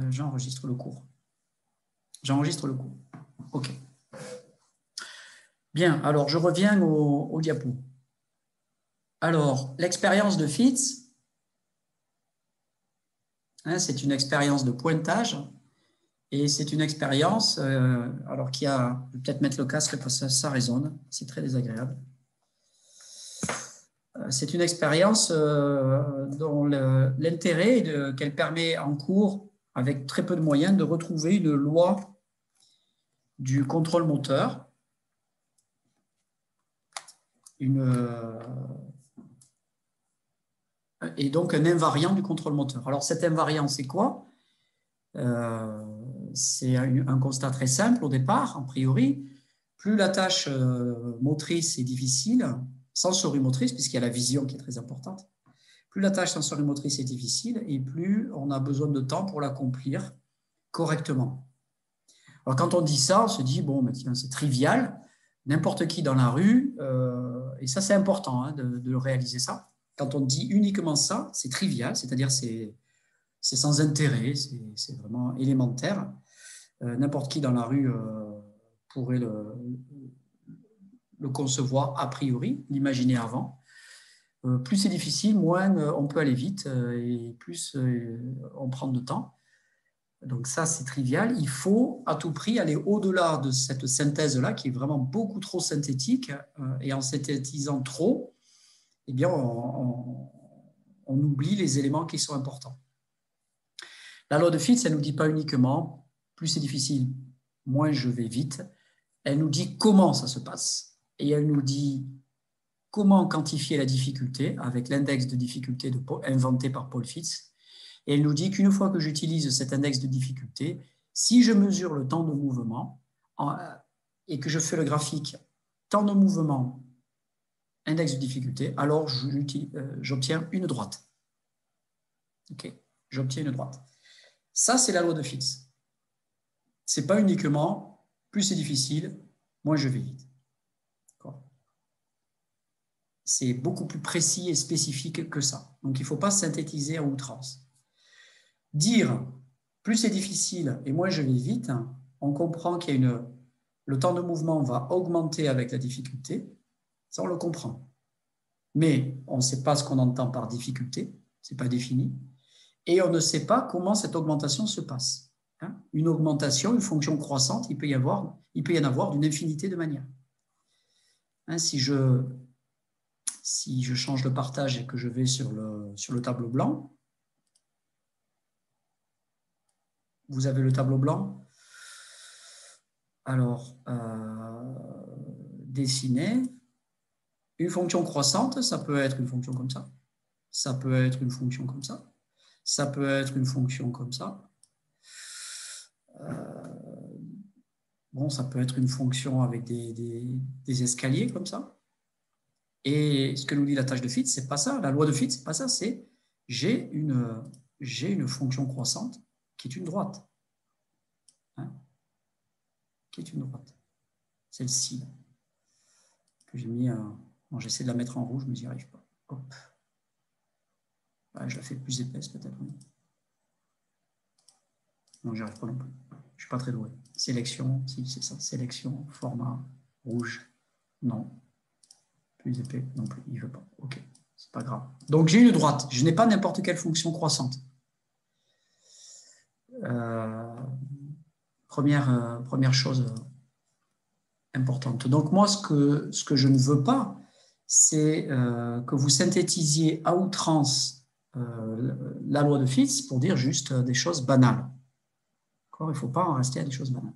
j'enregistre le cours. J'enregistre le cours. OK. Bien, alors je reviens au diapo. Alors, l'expérience de Fitts, c'est une expérience de pointage et c'est une expérience, alors qui a, je vais peut-être mettre le casque parce que ça résonne, c'est très désagréable. C'est une expérience dont l'intérêt est qu'elle permet en cours, avec très peu de moyens, de retrouver une loi du contrôle moteur, et donc un invariant du contrôle moteur. Alors cet invariant, c'est quoi? C'est un constat très simple au départ, a priori. Plus la tâche motrice est difficile, sensorimotrice, puisqu'il y a la vision qui est très importante, plus la tâche sensorimotrice est difficile et plus on a besoin de temps pour l'accomplir correctement. Alors quand on dit ça, on se dit, bon, c'est trivial, n'importe qui dans la rue, et ça c'est important de réaliser ça. Quand on dit uniquement ça, c'est trivial, c'est-à-dire c'est sans intérêt, c'est vraiment élémentaire. N'importe qui dans la rue pourrait le concevoir a priori, l'imaginer avant. Plus c'est difficile, moins on peut aller vite et plus on prend de temps. Donc ça, c'est trivial. Il faut à tout prix aller au-delà de cette synthèse-là, qui est vraiment beaucoup trop synthétique, et en synthétisant trop, eh bien, on oublie les éléments qui sont importants. La loi de Fitts, elle ne nous dit pas uniquement plus c'est difficile, moins je vais vite. Elle nous dit comment ça se passe. Et elle nous dit comment quantifier la difficulté avec l'index de difficulté inventé par Paul Fitts. Et elle nous dit qu'une fois que j'utilise cet index de difficulté, si je mesure le temps de mouvement et que je fais le graphique temps de mouvement, index de difficulté, alors j'obtiens une droite. OK, j'obtiens une droite. Ça, c'est la loi de Fitts. Ce n'est pas uniquement plus c'est difficile, moins je vais vite. C'est beaucoup plus précis et spécifique que ça. Donc, il ne faut pas synthétiser à outrance. Dire plus c'est difficile et moins je vais vite, on comprend qu'il y a le temps de mouvement va augmenter avec la difficulté, ça on le comprend. Mais on ne sait pas ce qu'on entend par difficulté, ce n'est pas défini, et on ne sait pas comment cette augmentation se passe. Une augmentation, une fonction croissante, il peut y en avoir d'une infinité de manières. Si je change de partage et que je vais sur le tableau blanc, vous avez le tableau blanc. Alors, dessiner une fonction croissante, ça peut être une fonction comme ça. Ça peut être une fonction comme ça. Ça peut être une fonction comme ça. Bon, ça peut être une fonction avec des escaliers comme ça. Et ce que nous dit la tâche de Fitts, c'est pas ça. La loi de Fitts, c'est pas ça. C'est j'ai une fonction croissante qui est une droite. Qui est une droite. Celle-ci. Que j'ai mis. Bon, j'essaie de la mettre en rouge, mais j'y arrive pas. Hop. Ouais, je la fais plus épaisse, peut-être. Oui. Non, j'y arrive pas non plus. Je suis pas très doué. Sélection, si, c'est ça. Sélection, format, rouge. Non. Plus épais, non plus. Il veut pas. OK. C'est pas grave. Donc, j'ai une droite. Je n'ai pas n'importe quelle fonction croissante. Première chose importante. Donc, moi, ce que je ne veux pas, c'est que vous synthétisiez à outrance la loi de Fitts pour dire juste des choses banales. Il ne faut pas en rester à des choses banales.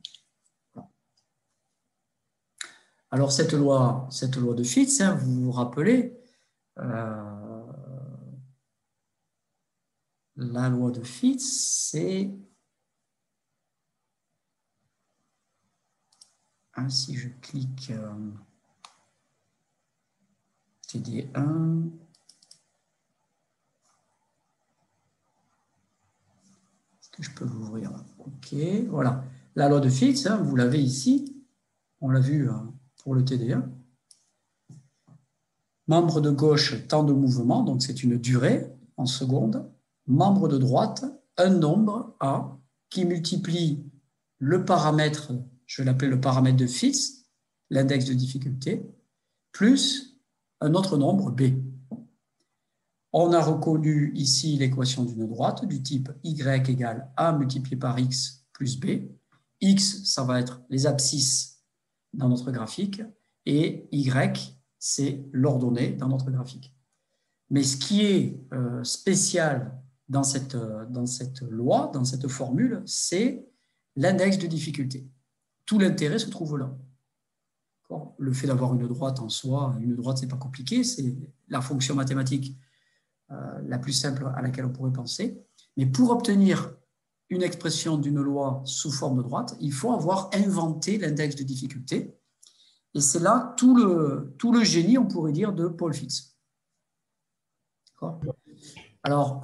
Alors, cette loi de Fitts, vous vous rappelez, la loi de Fitts, c'est... si je clique TD1, est-ce que je peux l'ouvrir? OK, voilà. La loi de Fitts, vous l'avez ici. On l'a vu pour le TD1. Membre de gauche, temps de mouvement, donc c'est une durée en secondes. Membre de droite, un nombre A, qui multiplie le paramètre, je vais l'appeler le paramètre de Fitts, l'index de difficulté, plus un autre nombre B. On a reconnu ici l'équation d'une droite du type y égale a multiplié par x plus b. X, ça va être les abscisses dans notre graphique, et y, c'est l'ordonnée dans notre graphique. Mais ce qui est spécial dans cette loi, dans cette formule, c'est l'index de difficulté. Tout l'intérêt se trouve là. Le fait d'avoir une droite en soi, une droite, ce n'est pas compliqué, c'est la fonction mathématique la plus simple à laquelle on pourrait penser. Mais pour obtenir une expression d'une loi sous forme de droite, il faut avoir inventé l'index de difficulté. Et c'est là tout le génie, on pourrait dire, de Paul Fitts. Alors,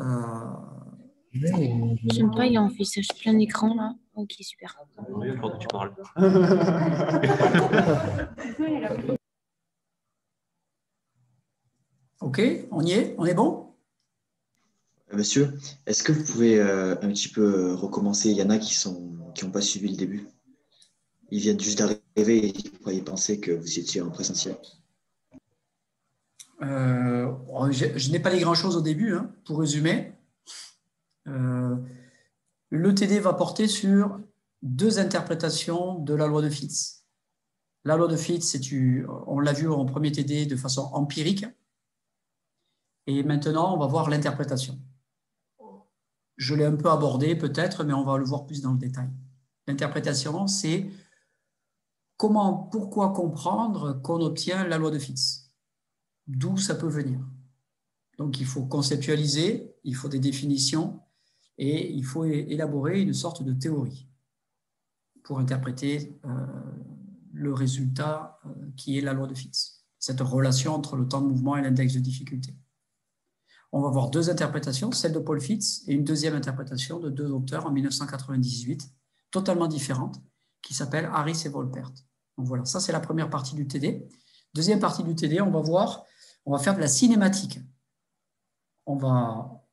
j'aime pas, il est en affichage plein écran là. Ok, super. Oui, il faut que tu parles. ok, on y est? On est bon? Monsieur, est-ce que vous pouvez un petit peu recommencer? Il y en a qui n'ont pas suivi le début. Ils viennent juste d'arriver et ils croyaient penser que vous étiez en présentiel. Je n'ai pas dit grand-chose au début, hein, pour résumer. Le TD va porter sur deux interprétations de la loi de Fitts. La loi de Fitts, on l'a vu en premier TD de façon empirique. Et maintenant, on va voir l'interprétation. Je l'ai un peu abordé peut-être, mais on va le voir plus dans le détail. L'interprétation, c'est pourquoi comprendre qu'on obtient la loi de Fitts. D'où ça peut venir. Donc, il faut conceptualiser, il faut des définitions et il faut élaborer une sorte de théorie pour interpréter le résultat qui est la loi de Fitts. Cette relation entre le temps de mouvement et l'index de difficulté. On va voir deux interprétations, celle de Paul Fitts et une deuxième interprétation de deux auteurs en 1998, totalement différentes, qui s'appellent Harris et Volpert. Donc voilà, ça c'est la première partie du TD. Deuxième partie du TD, on va faire de la cinématique. On va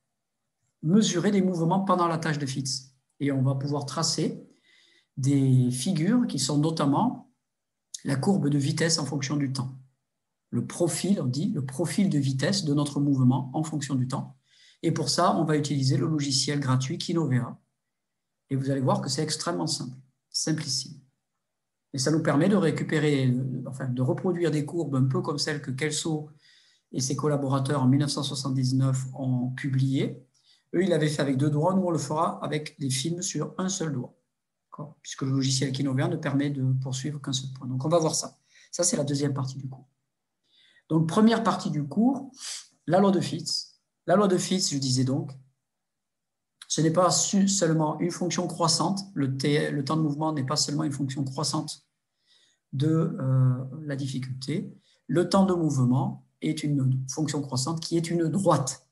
mesurer des mouvements pendant la tâche de Fitts et on va pouvoir tracer des figures qui sont notamment la courbe de vitesse en fonction du temps. Le profil, on dit, le profil de vitesse de notre mouvement en fonction du temps. Et pour ça, on va utiliser le logiciel gratuit Kinovea. Et vous allez voir que c'est extrêmement simple, simplissime. Et ça nous permet de récupérer, enfin, de reproduire des courbes un peu comme celles que Kelso et ses collaborateurs en 1979 ont publiées. Eux, ils l'avaient fait avec deux doigts, nous on le fera avec des films sur un seul doigt. Puisque le logiciel Kinovea ne permet de poursuivre qu'un seul point. Donc on va voir ça. Ça, c'est la deuxième partie du cours. Donc, première partie du cours, la loi de Fitts. La loi de Fitts, je disais donc, ce n'est pas seulement une fonction croissante, le temps de mouvement n'est pas seulement une fonction croissante de la difficulté. Le temps de mouvement est une fonction croissante qui est une droite.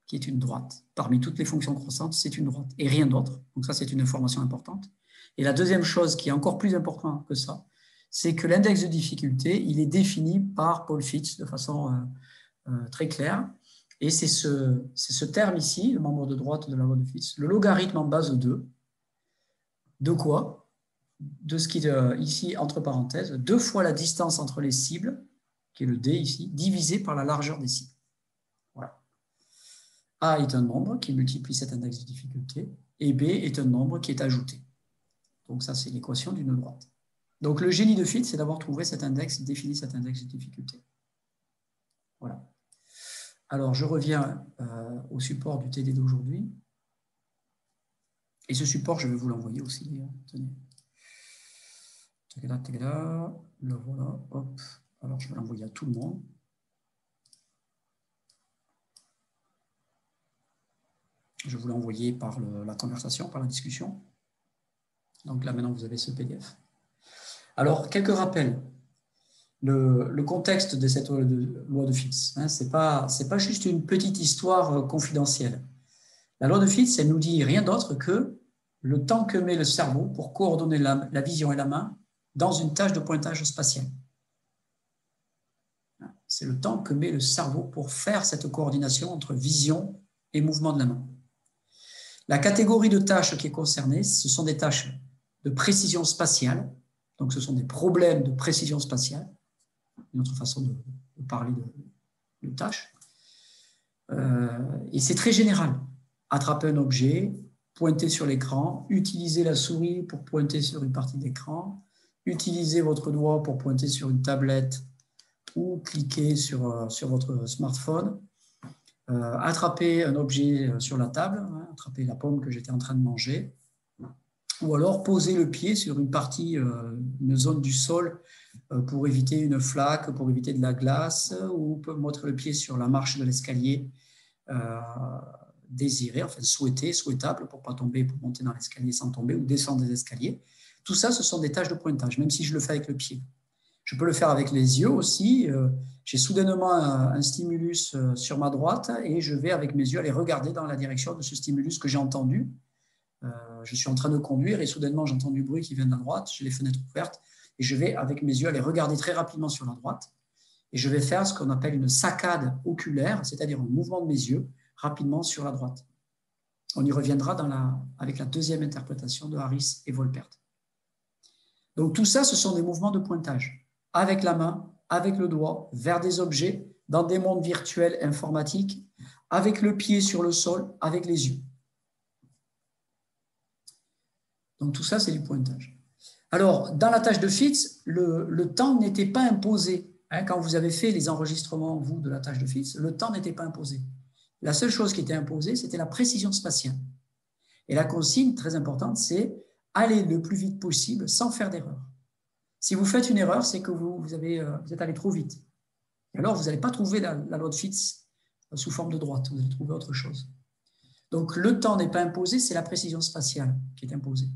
Qui est une droite. Parmi toutes les fonctions croissantes, c'est une droite et rien d'autre. Donc ça, c'est une information importante. Et la deuxième chose qui est encore plus importante que ça, c'est que l'index de difficulté, il est défini par Paul Fitts de façon très claire. Et c'est ce terme ici, le membre de droite de la loi de Fitts, le logarithme en base 2. De quoi? De ce qui est ici, entre parenthèses, 2 fois la distance entre les cibles, qui est le D ici, divisé par la largeur des cibles. Voilà. A est un nombre qui multiplie cet index de difficulté, et B est un nombre qui est ajouté. Donc ça, c'est l'équation d'une droite. Donc, le génie de Fitts, c'est d'avoir trouvé cet index, défini cet index de difficulté. Voilà. Alors, je reviens au support du TD d'aujourd'hui. Et ce support, je vais vous l'envoyer aussi. Tenez. Le voilà. Hop. Alors, je vais l'envoyer à tout le monde. Je vais vous l'envoyer par la conversation, par la discussion. Donc là, maintenant, vous avez ce PDF. Alors, quelques rappels. Le contexte de cette loi de Fitts, hein, ce n'est pas juste une petite histoire confidentielle. La loi de Fitts, elle nous dit rien d'autre que le temps que met le cerveau pour coordonner la vision et la main dans une tâche de pointage spatial. C'est le temps que met le cerveau pour faire cette coordination entre vision et mouvement de la main. La catégorie de tâches qui est concernée, ce sont des tâches de précision spatiale. Donc, ce sont des problèmes de précision spatiale. Une autre façon de parler de tâches. Et c'est très général. Attraper un objet, pointer sur l'écran, utiliser la souris pour pointer sur une partie d'écran, utiliser votre doigt pour pointer sur une tablette ou cliquer sur votre smartphone, attraper un objet sur la table, attraper la pomme que j'étais en train de manger, ou alors poser le pied sur une partie, une zone du sol pour éviter une flaque, pour éviter de la glace, ou mettre le pied sur la marche de l'escalier désiré, enfin souhaitable pour ne pas tomber, pour monter dans l'escalier sans tomber, ou descendre des escaliers. Tout ça, ce sont des tâches de pointage, même si je le fais avec le pied. Je peux le faire avec les yeux aussi. J'ai soudainement un stimulus sur ma droite et je vais avec mes yeux aller regarder dans la direction de ce stimulus que j'ai entendu. Je suis en train de conduire et soudainement j'entends du bruit qui vient de la droite, j'ai les fenêtres ouvertes et je vais avec mes yeux aller regarder très rapidement sur la droite et je vais faire ce qu'on appelle une saccade oculaire, c'est-à-dire un mouvement de mes yeux rapidement sur la droite. On y reviendra avec la deuxième interprétation de Harris et Volpert. Donc tout ça, ce sont des mouvements de pointage avec la main, avec le doigt, vers des objets, dans des mondes virtuels informatiques, avec le pied sur le sol, avec les yeux. Donc tout ça, c'est du pointage. Alors, dans la tâche de Fitts, le temps n'était pas imposé. Quand vous avez fait les enregistrements, vous, de la tâche de Fitts, le temps n'était pas imposé. La seule chose qui était imposée, c'était la précision spatiale. Et la consigne, très importante, c'est aller le plus vite possible sans faire d'erreur. Si vous faites une erreur, c'est que vous êtes allé trop vite. Et alors, vous n'allez pas trouver la loi de Fitts sous forme de droite, vous allez trouver autre chose. Donc, le temps n'est pas imposé, c'est la précision spatiale qui est imposée.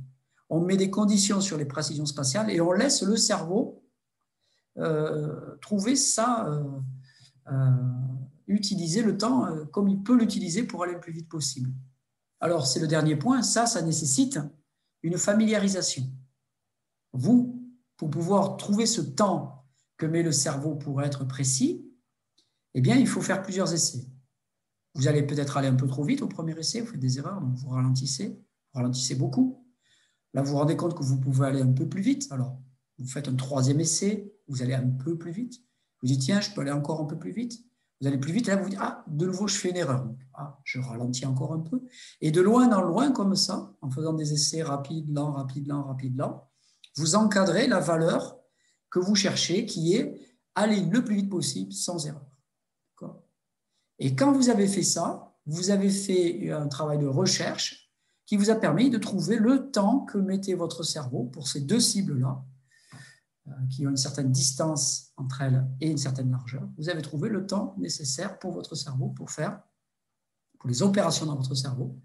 On met des conditions sur les précisions spatiales et on laisse le cerveau trouver ça, utiliser le temps comme il peut l'utiliser pour aller le plus vite possible. Alors, c'est le dernier point, ça nécessite une familiarisation. Vous, pour pouvoir trouver ce temps que met le cerveau pour être précis, eh bien, il faut faire plusieurs essais. Vous allez peut-être aller un peu trop vite au premier essai, vous faites des erreurs, donc vous ralentissez beaucoup. Là, vous vous rendez compte que vous pouvez aller un peu plus vite. Alors, vous faites un troisième essai, vous allez un peu plus vite. Vous dites, tiens, je peux aller encore un peu plus vite. Vous allez plus vite, et là, vous vous dites, ah, de nouveau, je fais une erreur. Donc, je ralentis encore un peu. Et de loin en loin, comme ça, en faisant des essais rapides, lents, vous encadrez la valeur que vous cherchez, qui est aller le plus vite possible sans erreur. Et quand vous avez fait ça, vous avez fait un travail de recherche qui vous a permis de trouver le temps que mettait votre cerveau pour ces deux cibles-là, qui ont une certaine distance entre elles et une certaine largeur. Vous avez trouvé le temps nécessaire pour votre cerveau, pour les opérations dans votre cerveau,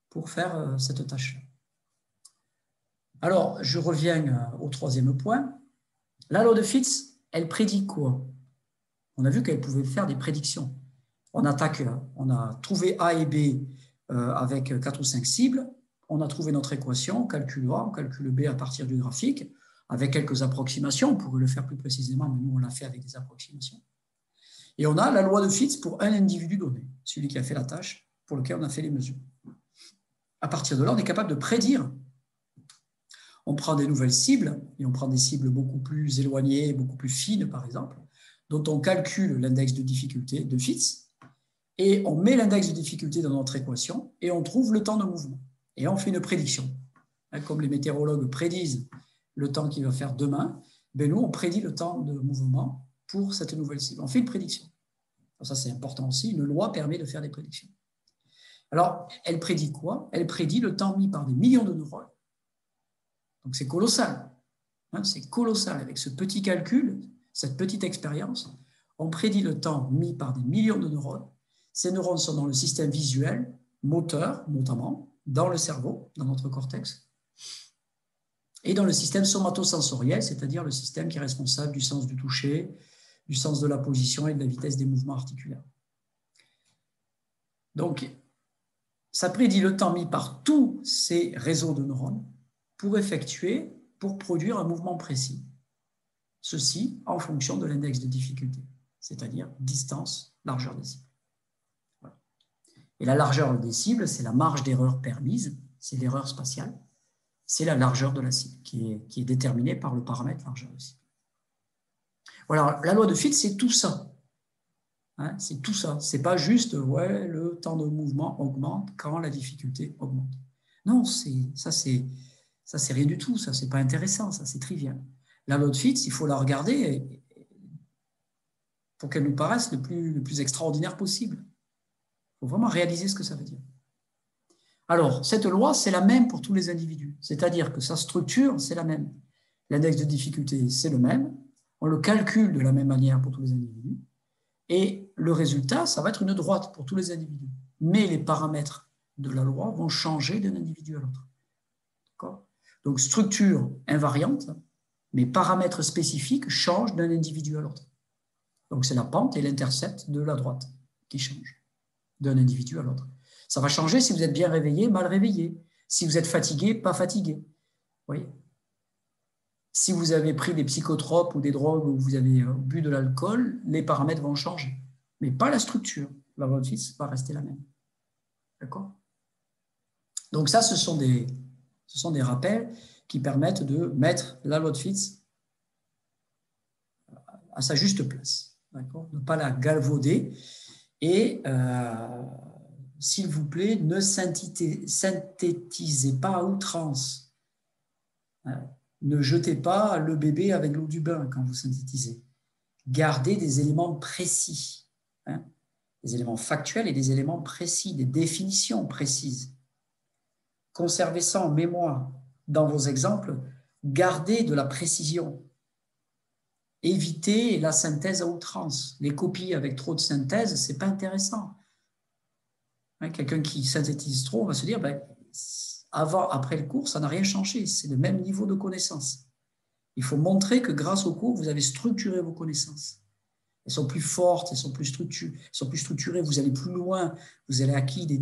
pour faire cette tâche-là. Alors, je reviens au troisième point. La loi de Fitts, elle prédit quoi? On a vu qu'elle pouvait faire des prédictions. On a trouvé A et B avec 4 ou 5 cibles. On a trouvé notre équation, on calcule A, on calcule B à partir du graphique, avec quelques approximations. On pourrait le faire plus précisément, mais nous, on l'a fait avec des approximations. Et on a la loi de Fitts pour un individu donné, celui qui a fait la tâche, pour lequel on a fait les mesures. À partir de là, on est capable de prédire. On prend des nouvelles cibles, et on prend des cibles beaucoup plus éloignées, beaucoup plus fines, par exemple, dont on calcule l'index de difficulté de Fitts, et on met l'index de difficulté dans notre équation, et on trouve le temps de mouvement. Et on fait une prédiction. Comme les météorologues prédisent le temps qu'il va faire demain, nous, on prédit le temps de mouvement pour cette nouvelle cible. On fait une prédiction. Ça, c'est important aussi. Une loi permet de faire des prédictions. Alors, elle prédit quoi? Elle prédit le temps mis par des millions de neurones. Donc, c'est colossal. C'est colossal. Avec ce petit calcul, cette petite expérience, on prédit le temps mis par des millions de neurones. Ces neurones sont dans le système visuel, moteur notamment, dans le cerveau, dans notre cortex, et dans le système somatosensoriel, c'est-à-dire le système qui est responsable du sens du toucher, du sens de la position et de la vitesse des mouvements articulaires. Donc, ça prédit le temps mis par tous ces réseaux de neurones pour produire un mouvement précis. Ceci en fonction de l'index de difficulté, c'est-à-dire distance, largeur des cibles. Voilà. Et la largeur des cibles, c'est la marge d'erreur permise, c'est l'erreur spatiale, c'est la largeur de la cible qui est déterminée par le paramètre largeur de cible. Voilà, la loi de Fitt, c'est tout ça. Hein, c'est tout ça. C'est pas juste, ouais, le temps de mouvement augmente quand la difficulté augmente. Non, ça c'est rien du tout. Ça, c'est pas intéressant. Ça, c'est trivial. La loi de Fitt, il faut la regarder pour qu'elle nous paraisse le plus extraordinaire possible. Il faut vraiment réaliser ce que ça veut dire. Alors, cette loi, c'est la même pour tous les individus. C'est-à-dire que sa structure, c'est la même. L'index de difficulté, c'est le même. On le calcule de la même manière pour tous les individus. Et le résultat, ça va être une droite pour tous les individus. Mais les paramètres de la loi vont changer d'un individu à l'autre. D'accord ? Donc, structure invariante, mais paramètres spécifiques changent d'un individu à l'autre. Donc, c'est la pente et l'intercept de la droite qui changent d'un individu à l'autre. Ça va changer si vous êtes bien réveillé, mal réveillé. Si vous êtes fatigué, pas fatigué. Vous voyez ? Si vous avez pris des psychotropes ou des drogues ou vous avez bu de l'alcool, les paramètres vont changer. Mais pas la structure. La loi de Fitt va rester la même. D'accord ? Donc ça, ce sont des rappels qui permettent de mettre la loi de Fitt à sa juste place. D'accord ? Ne pas la galvauder. Et s'il vous plaît, ne synthétisez pas à outrance. Ne jetez pas le bébé avec l'eau du bain quand vous synthétisez. Gardez des éléments précis, des éléments factuels et des éléments précis, des définitions précises. Conservez ça en mémoire. Dans vos exemples, gardez de la précision. Évitez la synthèse à outrance. Les copies avec trop de synthèse, ce n'est pas intéressant. Quelqu'un qui synthétise trop va se dire après le cours, ça n'a rien changé. C'est le même niveau de connaissance. Il faut montrer que grâce au cours, vous avez structuré vos connaissances. Elles sont plus fortes, elles sont plus structurées, vous allez plus loin, vous avez acquis des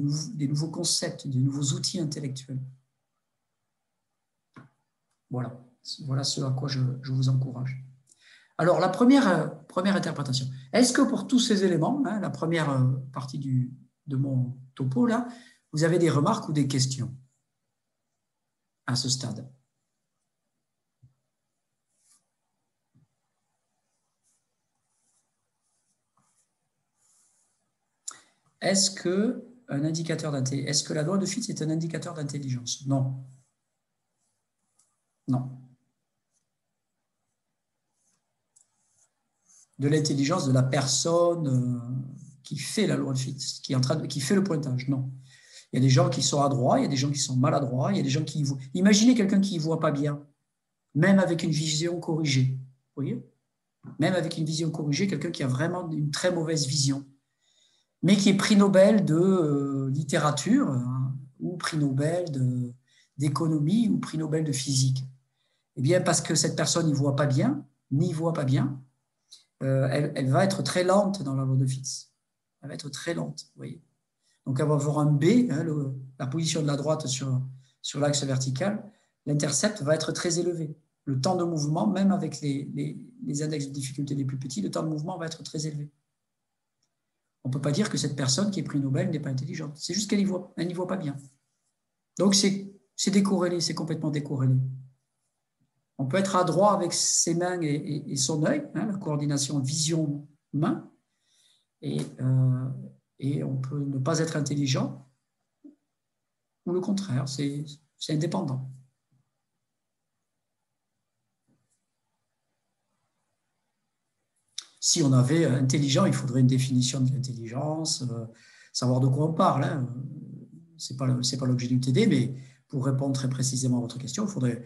nouveaux concepts, des nouveaux outils intellectuels. Voilà ce à quoi je vous encourage. Alors, la première interprétation. Est-ce que pour tous ces éléments, la première partie de mon topo, là, vous avez des remarques ou des questions à ce stade ? Est-ce que la loi de Fitt est un indicateur d'intelligence ? Non. Non. De l'intelligence de la personne qui fait la loi de Fitt, qui fait le pointage, non. Il y a des gens qui sont adroits, il y a des gens qui sont maladroits, il y a des gens qui voient. Imaginez quelqu'un qui ne voit pas bien, même avec une vision corrigée. Vous voyez ? Même avec une vision corrigée, quelqu'un qui a vraiment une très mauvaise vision, mais qui est prix Nobel de littérature, ou prix Nobel d'économie, ou prix Nobel de physique. Eh bien, parce que cette personne n'y voit pas bien, elle va être très lente dans la loi de Fitt. Elle va être très lente, vous voyez. Donc, elle va avoir un B, la position de la droite sur l'axe vertical, l'intercept va être très élevé. Le temps de mouvement, même avec les index de difficulté les plus petits, le temps de mouvement va être très élevé. On ne peut pas dire que cette personne qui est prix Nobel n'est pas intelligente. C'est juste qu'elle n'y voit pas bien. Donc, c'est décorrélé, c'est complètement décorrélé. On peut être adroit avec ses mains et son œil, la coordination vision-main, et on peut ne pas être intelligent, ou le contraire, c'est indépendant. Si on avait intelligent, il faudrait une définition de l'intelligence, savoir de quoi on parle. Ce n'est pas l'objet du TD, mais pour répondre très précisément à votre question, il faudrait,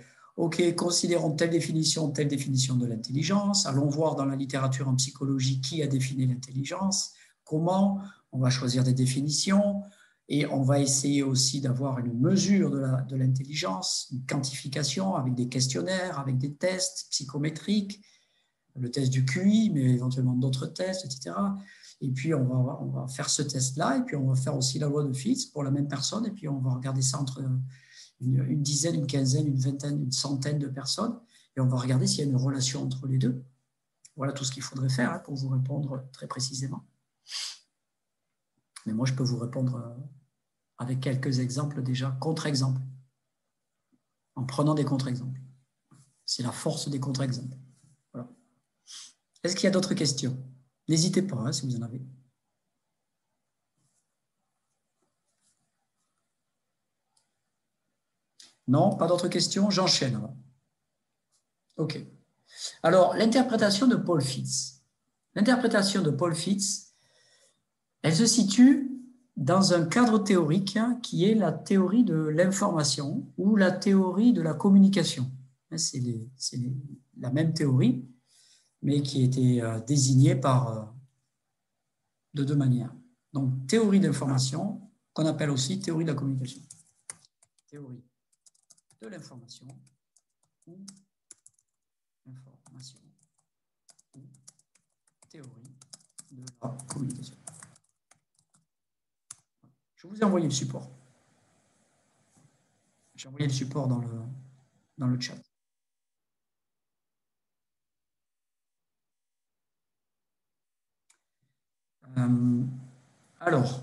considérons telle définition de l'intelligence, allons voir dans la littérature en psychologie qui a défini l'intelligence, comment, on va choisir des définitions, et on va essayer aussi d'avoir une mesure de l'intelligence, une quantification avec des questionnaires, avec des tests psychométriques, le test du QI, mais éventuellement d'autres tests, etc. Et puis, on va faire ce test-là, et puis on va faire aussi la loi de Fitt pour la même personne, et puis on va regarder ça entre une dizaine, une quinzaine, une vingtaine, une centaine de personnes, et on va regarder s'il y a une relation entre les deux. Voilà tout ce qu'il faudrait faire pour vous répondre très précisément. Mais moi, je peux vous répondre avec quelques exemples déjà, contre-exemples, en prenant des contre-exemples. C'est la force des contre-exemples. Voilà. Est-ce qu'il y a d'autres questions? N'hésitez pas, hein, si vous en avez. Non, pas d'autres questions? J'enchaîne. OK. Alors, l'interprétation de Paul Fitts. L'interprétation de Paul Fitts, elle se situe dans un cadre théorique qui est la théorie de l'information ou la théorie de la communication. C'est la même théorie, mais qui a été désignée de deux manières. Donc, théorie d'information, qu'on appelle aussi théorie de la communication. Théorie de l'information ou information ou théorie de la communication. Je vous ai envoyé le support. J'ai envoyé le support dans le chat. Alors,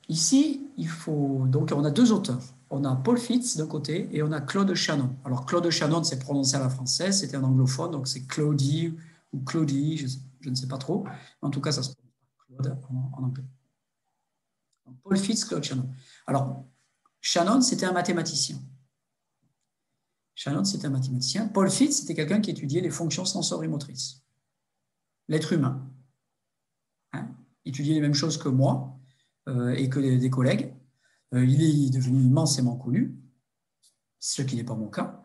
ici, donc on a deux auteurs. On a Paul Fitts d'un côté et on a Claude Shannon. Alors, Claude Shannon, c'est prononcé à la française, c'était un anglophone, donc c'est Claudie ou Claudie, je ne sais pas trop. En tout cas, ça se prononce Claude en anglais. Donc, Paul Fitts, Claude Shannon. Alors, Shannon, c'était un mathématicien. Shannon, c'était un mathématicien. Paul Fitts, c'était quelqu'un qui étudiait les fonctions sensorimotrices. L'être humain. Hein, étudiait les mêmes choses que moi et que des collègues. Il est devenu immensément connu, ce qui n'est pas mon cas.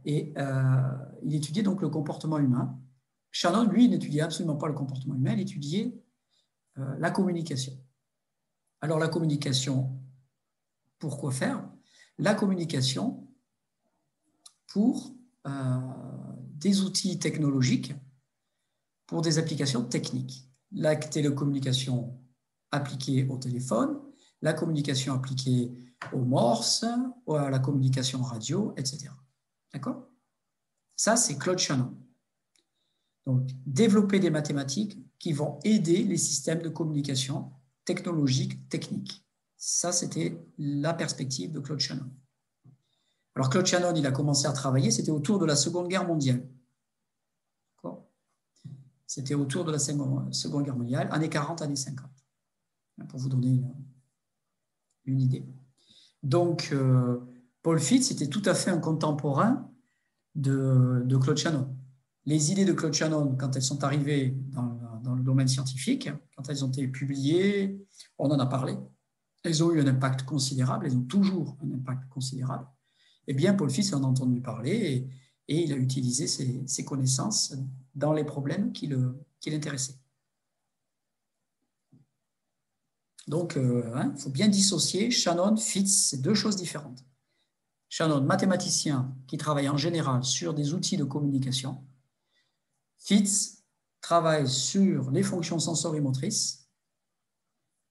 Il étudiait donc le comportement humain. Shannon, lui, n'étudiait absolument pas le comportement humain, il étudiait la communication. Alors, la communication, pour quoi faire? La communication pour des outils technologiques, pour des applications techniques. La télécommunication appliquée au téléphone, la communication appliquée au morse, à la communication radio, etc. D'accord? Ça, c'est Claude Shannon. Donc, développer des mathématiques qui vont aider les systèmes de communication technologiques, techniques. Ça, c'était la perspective de Claude Shannon. Alors, Claude Shannon, il a commencé à travailler, c'était autour de la Seconde Guerre mondiale. D'accord? C'était autour de la Seconde Guerre mondiale, années 40, années 50, pour vous donner une idée. Donc, Paul Fitts était tout à fait un contemporain de Claude Shannon. Les idées de Claude Shannon, quand elles sont arrivées dans le domaine scientifique, quand elles ont été publiées, on en a parlé, elles ont eu un impact considérable, elles ont toujours un impact considérable. Eh bien, Paul Fitts en a entendu parler et il a utilisé ses connaissances dans les problèmes qui l'intéressaient. Donc, il faut bien dissocier Shannon, Fitts, c'est deux choses différentes. Shannon, mathématicien qui travaille en général sur des outils de communication. Fitts travaille sur les fonctions sensorimotrices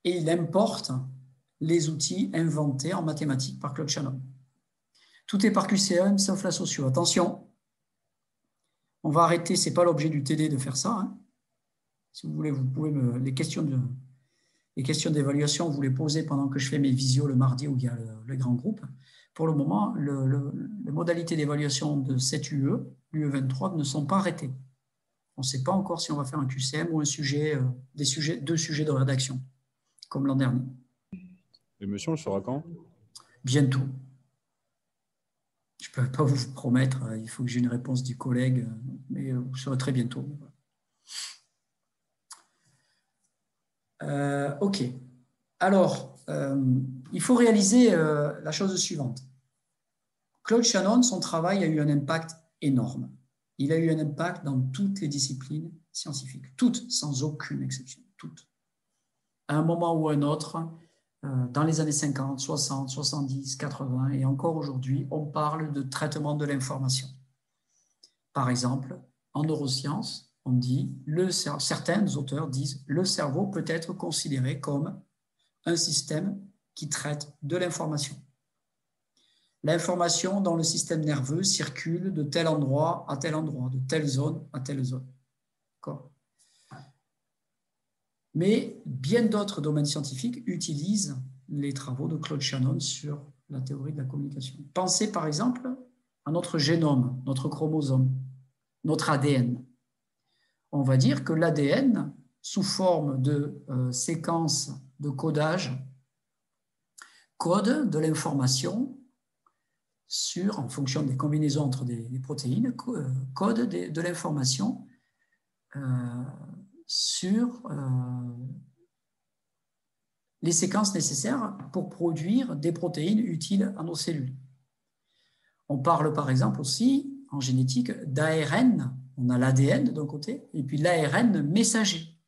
et il importe les outils inventés en mathématiques par Claude Shannon. Tout est par QCM sauf la socio. Attention, on va arrêter, ce n'est pas l'objet du TD de faire ça. Hein. Si vous voulez, vous pouvez les questions d'évaluation, vous les posez pendant que je fais mes visios le mardi où il y a le grand groupe. Pour le moment, les modalités d'évaluation de cette UE, l'UE23, ne sont pas arrêtées. On ne sait pas encore si on va faire un QCM ou deux sujets de rédaction, comme l'an dernier. L'émission, elle sera quand? Bientôt. Je ne peux pas vous promettre, il faut que j'ai une réponse du collègue, mais vous saurez très bientôt. OK. Alors, il faut réaliser la chose suivante. Claude Shannon, son travail a eu un impact énorme. Il a eu un impact dans toutes les disciplines scientifiques, toutes, sans aucune exception, toutes. À un moment ou à un autre, dans les années 50, 60, 70, 80 et encore aujourd'hui, on parle de traitement de l'information. Par exemple, en neurosciences, on dit, certains auteurs disent, le cerveau peut être considéré comme un système qui traite de l'information. L'information dans le système nerveux circule de tel endroit à tel endroit, de telle zone à telle zone. D'accord ? Mais bien d'autres domaines scientifiques utilisent les travaux de Claude Shannon sur la théorie de la communication. Pensez par exemple à notre génome, notre chromosome, notre ADN. On va dire que l'ADN, sous forme de séquences de codage, code de l'information en fonction des combinaisons entre des protéines, code de l'information sur les séquences nécessaires pour produire des protéines utiles à nos cellules. On parle par exemple aussi en génétique d'ARN. On a l'ADN d'un côté et puis l'ARN messager.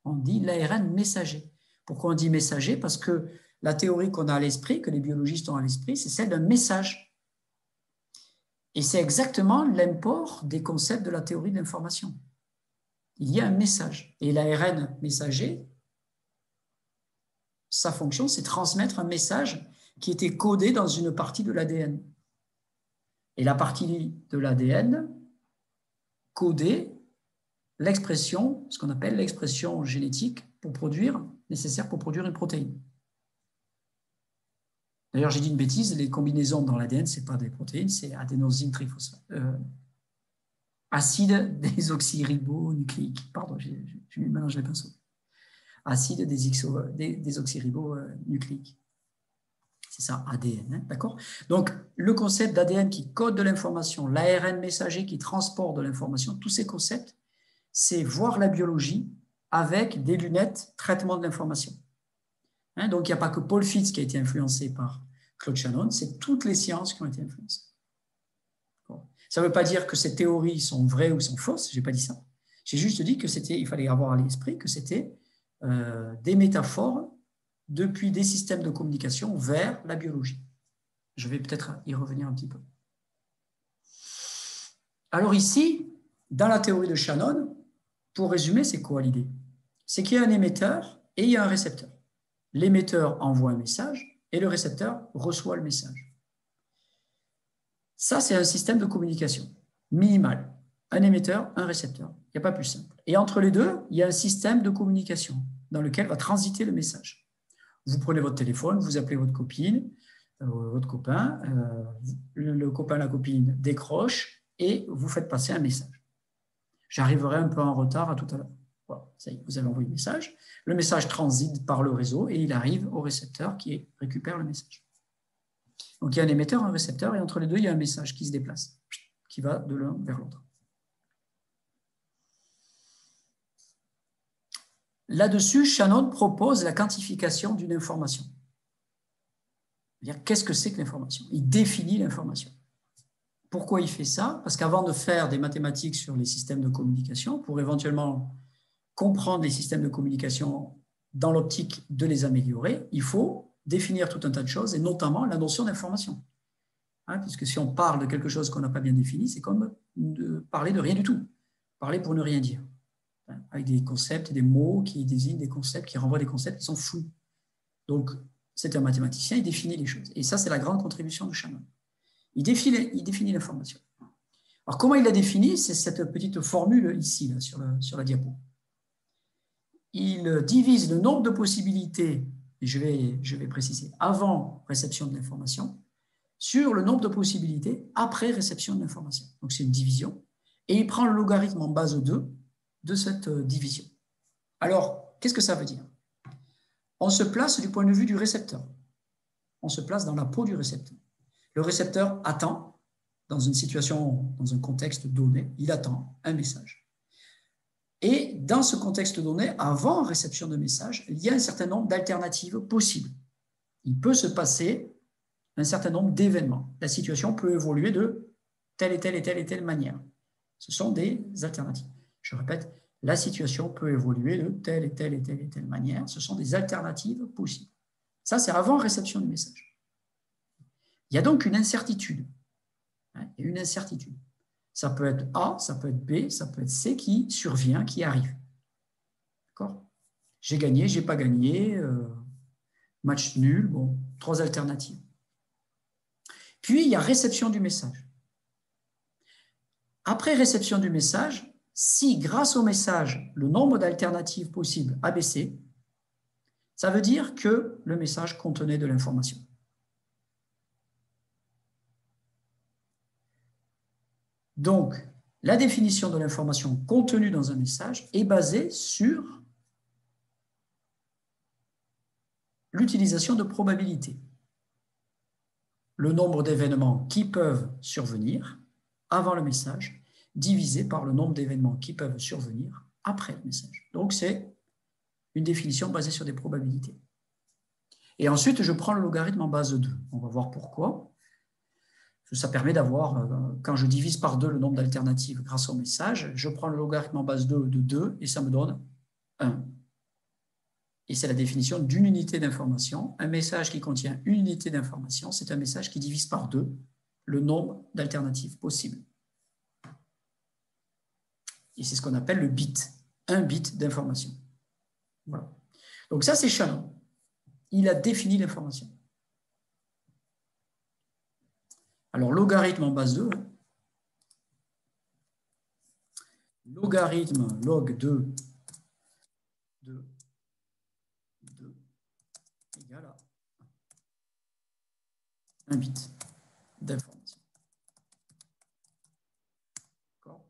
On dit l'ARN messager. Pourquoi on dit messager? Parce que la théorie qu'on a à l'esprit, que les biologistes ont à l'esprit, c'est celle d'un message. Et c'est exactement l'import des concepts de la théorie de l'information. Il y a un message. Et l'ARN messager, sa fonction, c'est transmettre un message qui était codé dans une partie de l'ADN. Et la partie de l'ADN codait l'expression, ce qu'on appelle l'expression génétique nécessaire pour produire une protéine. D'ailleurs, j'ai dit une bêtise, les combinaisons dans l'ADN, ce n'est pas des protéines, c'est adénosine triphosphate. Acide désoxyribonucléique. Pardon, j'ai mélangé les pinceaux. Acide désoxyribonucléique. C'est ça, ADN, hein, d'accord? Donc, le concept d'ADN qui code de l'information, l'ARN messager qui transporte de l'information, tous ces concepts, c'est voir la biologie avec des lunettes traitement de l'information. Hein, donc, il n'y a pas que Paul Fitts qui a été influencé par Claude Shannon, c'est toutes les sciences qui ont été influencées. Ça ne veut pas dire que ces théories sont vraies ou sont fausses, je n'ai pas dit ça. J'ai juste dit qu'il fallait avoir à l'esprit que c'était des métaphores depuis des systèmes de communication vers la biologie. Je vais peut-être y revenir un petit peu. Alors ici, dans la théorie de Shannon, pour résumer, c'est quoi l'idée? C'est qu'il y a un émetteur et il y a un récepteur. L'émetteur envoie un message et le récepteur reçoit le message. Ça, c'est un système de communication minimal. Un émetteur, un récepteur. Il n'y a pas plus simple. Et entre les deux, il y a un système de communication dans lequel va transiter le message. Vous prenez votre téléphone, vous appelez votre copine, votre copain, le copain, la copine décroche et vous faites passer un message. J'arriverai un peu en retard à tout à l'heure. Voilà, ça y est, vous avez envoyé le message. Le message transite par le réseau et il arrive au récepteur qui récupère le message. Donc, il y a un émetteur, un récepteur, et entre les deux, il y a un message qui se déplace, qui va de l'un vers l'autre. Là-dessus, Shannon propose la quantification d'une information. C'est-à-dire, qu'est-ce que c'est que l'information? Il définit l'information. Pourquoi il fait ça? Parce qu'avant de faire des mathématiques sur les systèmes de communication, pour éventuellement comprendre les systèmes de communication dans l'optique de les améliorer, il faut définir tout un tas de choses, et notamment la notion d'information. Hein, puisque si on parle de quelque chose qu'on n'a pas bien défini, c'est comme de parler de rien du tout. Parler pour ne rien dire. Hein, avec des concepts et des mots qui désignent des concepts, qui renvoient des concepts qui sont flous. Donc, c'est un mathématicien, il définit les choses. Et ça, c'est la grande contribution de Shannon. Il définit l'information. Alors, comment il l'a défini? C'est cette petite formule ici, là, sur la diapo. Il divise le nombre de possibilités, et je vais préciser, avant réception de l'information, sur le nombre de possibilités après réception de l'information. Donc, c'est une division. Et il prend le logarithme en base 2 de cette division. Alors, qu'est-ce que ça veut dire? On se place du point de vue du récepteur. On se place dans la peau du récepteur. Le récepteur attend, dans une situation, dans un contexte donné, il attend un message. Et dans ce contexte donné, avant réception de message, il y a un certain nombre d'alternatives possibles. Il peut se passer un certain nombre d'événements. La situation peut évoluer de telle et telle et telle et telle manière. Ce sont des alternatives. Je répète, la situation peut évoluer de telle et telle et telle et telle manière. Ce sont des alternatives possibles. Ça, c'est avant réception du message. Il y a donc une incertitude. Il y a une incertitude. Ça peut être A, ça peut être B, ça peut être C qui survient, qui arrive. D'accord? J'ai gagné, j'ai pas gagné, match nul, bon, 3 alternatives. Puis, il y a réception du message. Après réception du message, Si, grâce au message, le nombre d'alternatives possibles a baissé, ça veut dire que le message contenait de l'information. Donc, la définition de l'information contenue dans un message est basée sur l'utilisation de probabilités. Le nombre d'événements qui peuvent survenir avant le message divisé par le nombre d'événements qui peuvent survenir après le message. Donc, c'est une définition basée sur des probabilités. Et ensuite, je prends le logarithme en base de 2. On va voir pourquoi. Ça permet d'avoir, quand je divise par 2 le nombre d'alternatives grâce au message, je prends le logarithme en base 2 de 2 et ça me donne 1. Et c'est la définition d'une unité d'information. Un message qui contient une unité d'information, c'est un message qui divise par 2 le nombre d'alternatives possibles. Et c'est ce qu'on appelle le bit, un bit d'information. Voilà. Donc ça, c'est Shannon. Il a défini l'information. Alors, logarithme en base 2. Logarithme log 2 de 2 égale à 1 bit d'information. D'accord?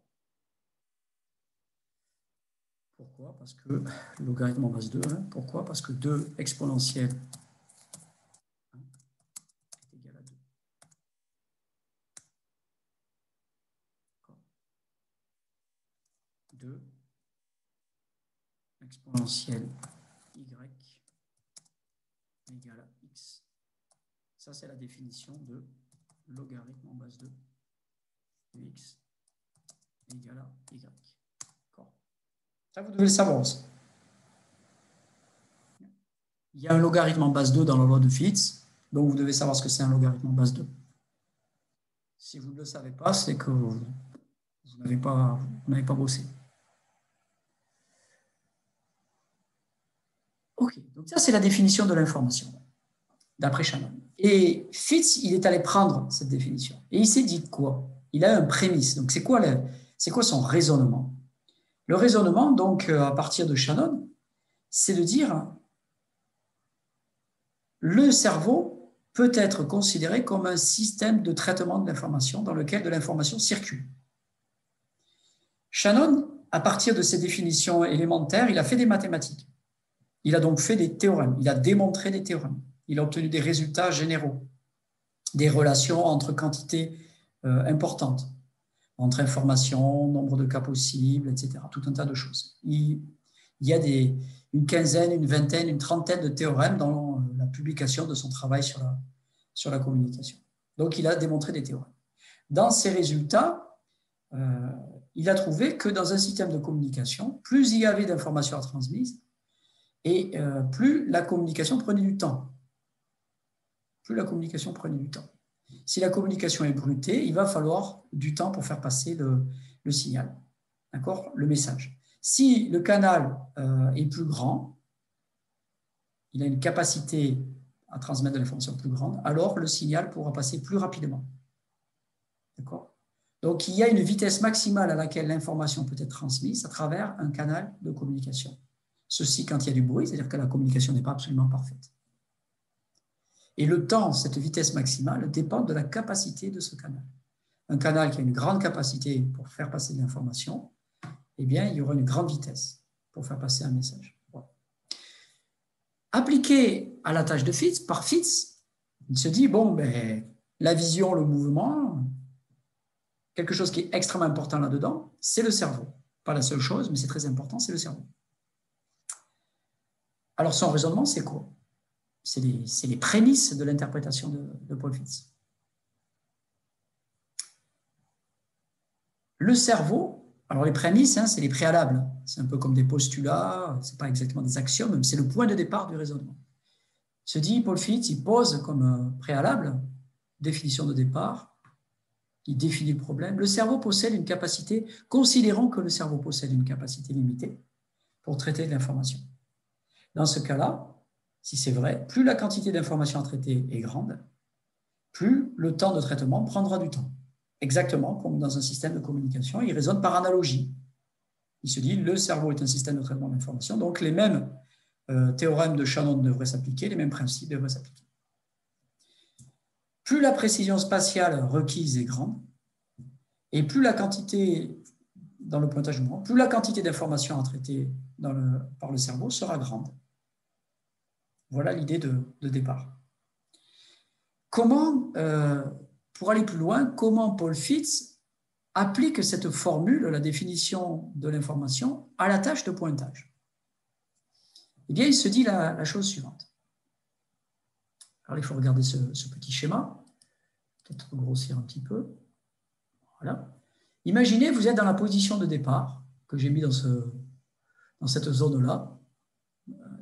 Pourquoi? Parce que logarithme en base 2. Pourquoi? Parce que 2 exponentielle 2 exponentielle y égale à x. Ça, c'est la définition de logarithme en base 2 de x égale à y. Ça, vous devez le savoir aussi. Il y a un logarithme en base 2 dans la loi de Fitts, donc vous devez savoir ce que c'est un logarithme en base 2. Si vous ne le savez pas, c'est que vous n'avez pas bossé. Ok, donc ça c'est la définition de l'information, d'après Shannon. Et Fitts, il est allé prendre cette définition. Et il s'est dit quoi? Il a un prémisse. Donc c'est quoi son raisonnement? Le raisonnement, donc, à partir de Shannon, c'est de dire le cerveau peut être considéré comme un système de traitement de l'information dans lequel de l'information circule. Shannon, à partir de ces définitions élémentaires, il a fait des mathématiques. Il a donc fait des théorèmes, il a démontré des théorèmes, il a obtenu des résultats généraux, des relations entre quantités importantes, entre informations, nombre de cas possibles, etc., tout un tas de choses. Il y a une quinzaine, une vingtaine, une trentaine de théorèmes dans la publication de son travail sur la communication. Donc, il a démontré des théorèmes. Dans ces résultats, il a trouvé que dans un système de communication, plus il y avait d'informations à transmises, et plus la communication prenait du temps. Plus la communication prenait du temps. Si la communication est bruitée, il va falloir du temps pour faire passer le signal, d'accord, le message. Si le canal est plus grand, il a une capacité à transmettre de l'information plus grande, alors le signal pourra passer plus rapidement. D'accord? Donc, il y a une vitesse maximale à laquelle l'information peut être transmise à travers un canal de communication. Ceci quand il y a du bruit, c'est-à-dire que la communication n'est pas absolument parfaite. Et le temps, cette vitesse maximale, dépend de la capacité de ce canal. Un canal qui a une grande capacité pour faire passer de l'information, eh bien, il y aura une grande vitesse pour faire passer un message. Voilà. Appliqué à la tâche de Fitts, par Fitts, il se dit, bon, ben, la vision, le mouvement, quelque chose qui est extrêmement important là-dedans, c'est le cerveau. Pas la seule chose, mais c'est très important, c'est le cerveau. Alors, son raisonnement, c'est quoi? C'est les prémices de l'interprétation de Paul Fitts. Le cerveau, alors les prémices, c'est les préalables. C'est un peu comme des postulats, ce n'est pas exactement des axiomes, mais c'est le point de départ du raisonnement. Il se dit, Paul Fitts, il pose comme préalable, définition de départ, il définit le problème. Le cerveau possède une capacité, considérons que le cerveau possède une capacité limitée pour traiter de l'information. Dans ce cas-là, si c'est vrai, plus la quantité d'informations à traiter est grande, plus le temps de traitement prendra du temps. Exactement comme dans un système de communication, il raisonne par analogie. Il se dit, le cerveau est un système de traitement d'information, donc les mêmes théorèmes de Shannon devraient s'appliquer, les mêmes principes devraient s'appliquer. Plus la précision spatiale requise est grande, et plus la quantité, dans le pointage du mouvement, plus la quantité d'informations à traiter par le cerveau sera grande. Voilà l'idée de départ. Comment, pour aller plus loin, comment Paul Fitts applique cette formule, la définition de l'information, à la tâche de pointage? Eh bien, il se dit la chose suivante. Alors, il faut regarder ce petit schéma, peut-être grossir un petit peu. Voilà. Imaginez, vous êtes dans la position de départ que j'ai mis dans cette zone-là,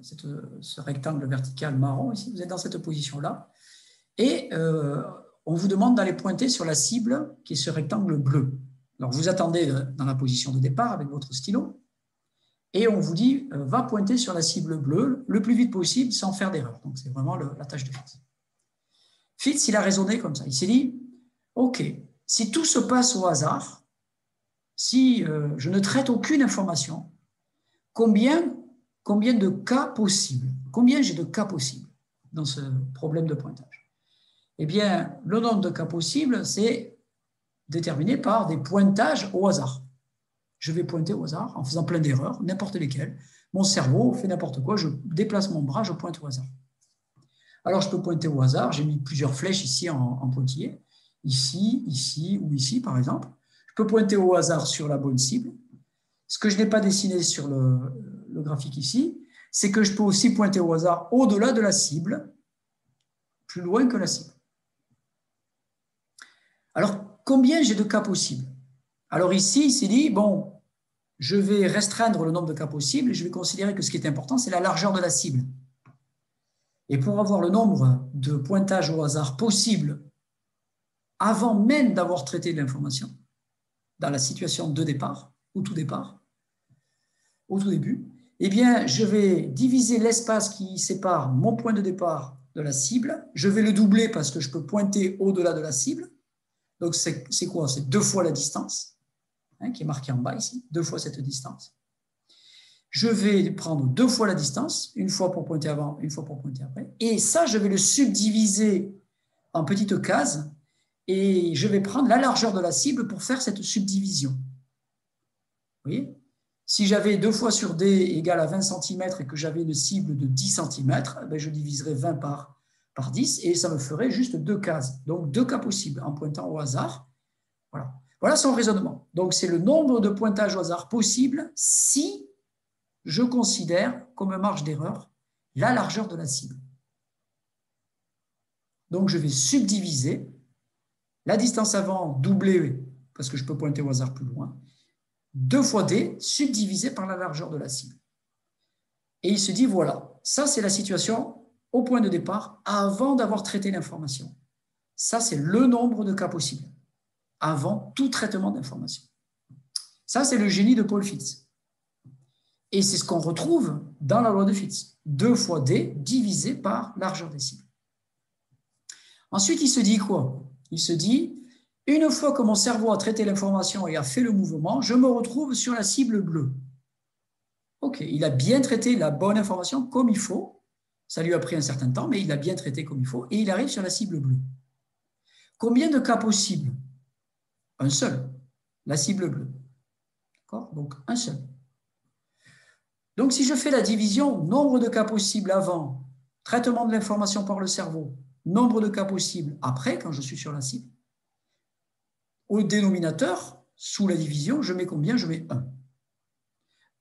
ce rectangle vertical marron ici, vous êtes dans cette position-là, et on vous demande d'aller pointer sur la cible qui est ce rectangle bleu. Alors, vous attendez dans la position de départ avec votre stylo, et on vous dit, va pointer sur la cible bleue le plus vite possible sans faire d'erreur. Donc, c'est vraiment la tâche de Fitts. Fitts, il a raisonné comme ça. Il s'est dit, OK, si tout se passe au hasard, si je ne traite aucune information, combien de cas possibles? Combien j'ai de cas possibles dans ce problème de pointage? Eh bien, le nombre de cas possibles, c'est déterminé par des pointages au hasard. Je vais pointer au hasard en faisant plein d'erreurs, n'importe lesquelles. Mon cerveau fait n'importe quoi, je déplace mon bras, je pointe au hasard. Alors, je peux pointer au hasard, j'ai mis plusieurs flèches ici en pointillé, ici, ici ou ici, par exemple. Je peux pointer au hasard sur la bonne cible. Ce que je n'ai pas dessiné sur le graphique ici, c'est que je peux aussi pointer au hasard au-delà de la cible, plus loin que la cible. Alors, combien j'ai de cas possibles? Alors ici, il s'est dit, bon, je vais restreindre le nombre de cas possibles et je vais considérer que ce qui est important, c'est la largeur de la cible. Et pour avoir le nombre de pointages au hasard possibles avant même d'avoir traité l'information, dans la situation de départ, au tout début, eh bien, je vais diviser l'espace qui sépare mon point de départ de la cible. Je vais le doubler parce que je peux pointer au-delà de la cible. Donc, c'est quoi? C'est 2 fois la distance, qui est marquée en bas ici, 2 fois cette distance. Je vais prendre 2 fois la distance, une fois pour pointer avant, une fois pour pointer après. Et ça, je vais le subdiviser en petites cases et je vais prendre la largeur de la cible pour faire cette subdivision. Vous voyez? Si j'avais 2 fois sur D égale à 20 cm et que j'avais une cible de 10 cm, ben je diviserais 20 par 10 et ça me ferait juste 2 cases. Donc 2 cas possibles en pointant au hasard. Voilà son raisonnement. Donc c'est le nombre de pointages au hasard possibles si je considère comme marge d'erreur la largeur de la cible. Donc je vais subdiviser la distance avant doublée, parce que je peux pointer au hasard plus loin, 2 fois D subdivisé par la largeur de la cible. Et il se dit, voilà, ça c'est la situation au point de départ avant d'avoir traité l'information. Ça c'est le nombre de cas possibles avant tout traitement d'information. Ça c'est le génie de Paul Fitts. Et c'est ce qu'on retrouve dans la loi de Fitts. 2 fois D divisé par largeur des cibles. Ensuite, il se dit quoi? Il se dit, une fois que mon cerveau a traité l'information et a fait le mouvement, je me retrouve sur la cible bleue. OK, il a bien traité la bonne information comme il faut. Ça lui a pris un certain temps, mais il a bien traité comme il faut. Et il arrive sur la cible bleue. Combien de cas possibles? Un seul, la cible bleue. D'accord? Donc, un seul. Donc, si je fais la division, nombre de cas possibles avant, traitement de l'information par le cerveau, nombre de cas possibles après, quand je suis sur la cible, au dénominateur, sous la division, je mets combien? Je mets 1.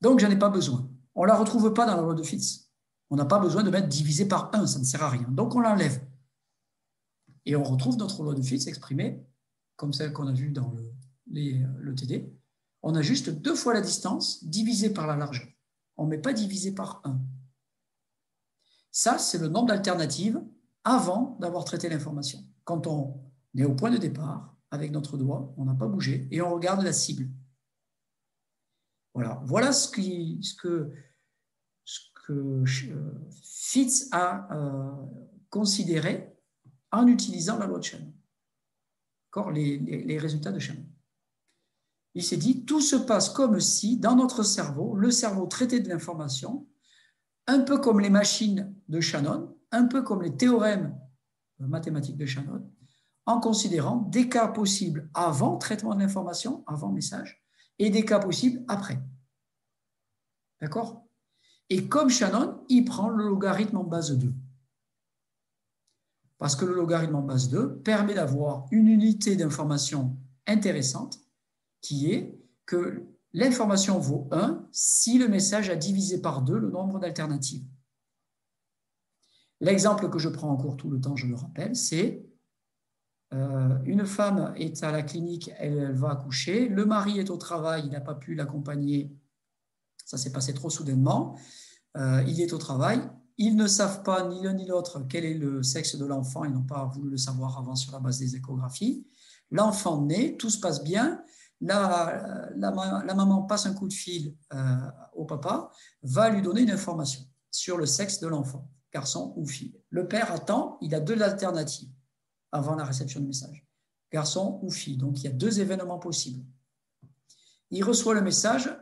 Donc, je n'en ai pas besoin. On ne la retrouve pas dans la loi de Fitts. On n'a pas besoin de mettre divisé par 1, ça ne sert à rien. Donc, on l'enlève. Et on retrouve notre loi de Fitts exprimée comme celle qu'on a vue dans le TD. On a juste 2 fois la distance divisée par la largeur. On ne met pas divisé par 1. Ça, c'est le nombre d'alternatives avant d'avoir traité l'information. Quand on est au point de départ, avec notre doigt, on n'a pas bougé, et on regarde la cible. Voilà ce que Fitts a considéré en utilisant la loi de Shannon. Les résultats de Shannon. Il s'est dit, tout se passe comme si, dans notre cerveau, le cerveau traitait de l'information, un peu comme les machines de Shannon, un peu comme les théorèmes mathématiques de Shannon, en considérant des cas possibles avant traitement de l'information, avant message, et des cas possibles après. D'accord? Et comme Shannon, il prend le logarithme en base 2. Parce que le logarithme en base 2 permet d'avoir une unité d'information intéressante qui est que l'information vaut 1 si le message a divisé par 2 le nombre d'alternatives. L'exemple que je prends en cours tout le temps, je le rappelle, c'est une femme est à la clinique, elle va accoucher, le mari est au travail, il n'a pas pu l'accompagner, ça s'est passé trop soudainement, il est au travail, ils ne savent pas ni l'un ni l'autre quel est le sexe de l'enfant, ils n'ont pas voulu le savoir avant sur la base des échographies. L'enfant naît, tout se passe bien, la maman passe un coup de fil au papa, va lui donner une information sur le sexe de l'enfant, garçon ou fille. Le père attend, il a 2 alternatives avant la réception du message, garçon ou fille. Donc il y a 2 événements possibles. Il reçoit le message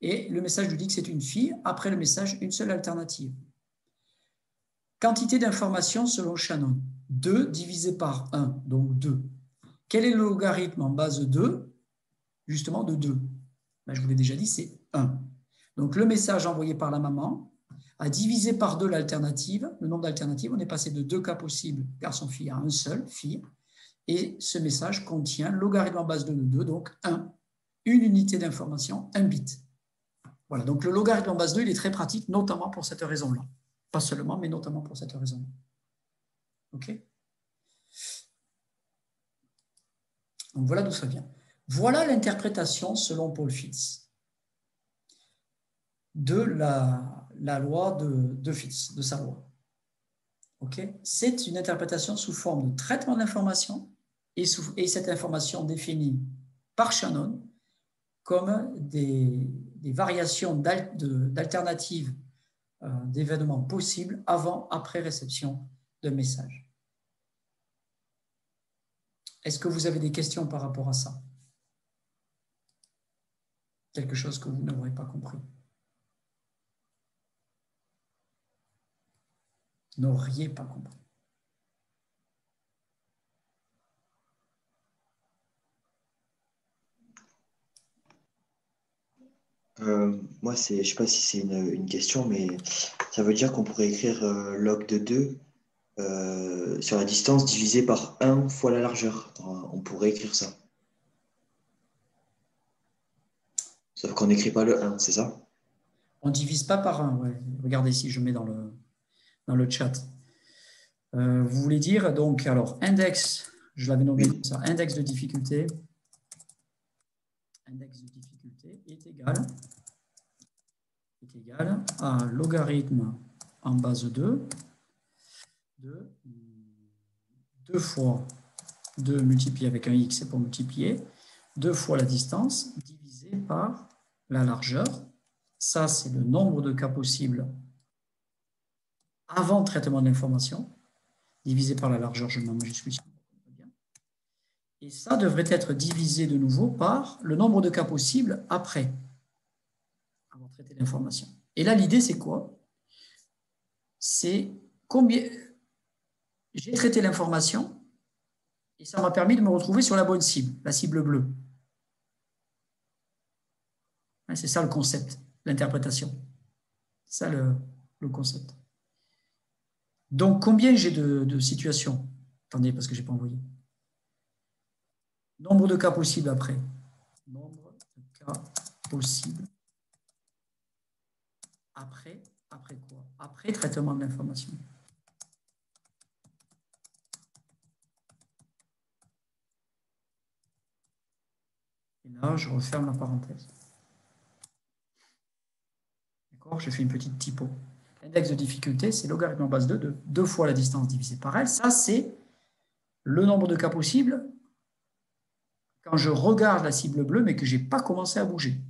et le message lui dit que c'est une fille. Après le message, une seule alternative. Quantité d'informations selon Shannon, 2 divisé par 1, donc 2. Quel est le logarithme en base 2? Justement de 2. Ben, je vous l'ai déjà dit, c'est 1. Donc le message envoyé par la maman a divisé par 2 l'alternative, le nombre d'alternatives. On est passé de 2 cas possibles, garçon-fille, à un seul, fille. Et ce message contient le logarithme en base 2 de 2, donc 1, une unité d'information, 1 bit. Voilà, donc le logarithme en base 2, il est très pratique, notamment pour cette raison-là. Pas seulement, mais notamment pour cette raison-là. OK? Donc voilà d'où ça vient. Voilà l'interprétation, selon Paul Fitts, de la loi de Fitts, de sa loi. Okay? C'est une interprétation sous forme de traitement d'information et cette information définie par Shannon comme des variations d'alternatives d'événements possibles avant, après réception de messages. Est-ce que vous avez des questions par rapport à ça? Quelque chose que vous n'aurez pas compris? N'auriez pas compris? Moi, je ne sais pas si c'est une question, mais ça veut dire qu'on pourrait écrire log de 2 sur la distance divisé par 1 fois la largeur. On pourrait écrire ça. Sauf qu'on n'écrit pas le 1, c'est ça? On ne divise pas par 1. Ouais. Regardez si je mets dans le chat. Vous voulez dire, donc, alors, index, je l'avais nommé comme ça, index de difficulté est égal à logarithme en base 2 de 2 fois 2 multiplié avec un x, c'est pour multiplier, 2 fois la distance divisé par la largeur. Ça, c'est le nombre de cas possibles avant traitement de l'information, divisé par la largeur, je mets en majuscule. Et ça devrait être divisé de nouveau par le nombre de cas possibles après, avant de traiter l'information. Et là, l'idée, c'est quoi? C'est combien j'ai traité l'information et ça m'a permis de me retrouver sur la bonne cible, la cible bleue. C'est ça le concept, l'interprétation. C'est ça le concept. Donc, combien j'ai de situations? Attendez, parce que je n'ai pas envoyé. Nombre de cas possibles après. Nombre de cas possibles après quoi? Après traitement de l'information. Et là, je referme la parenthèse. D'accord? Je fais une petite typo. L'index de difficulté, c'est logarithme en base 2 de 2 fois la distance divisée par L. Ça, c'est le nombre de cas possibles quand je regarde la cible bleue, mais que je n'ai pas commencé à bouger.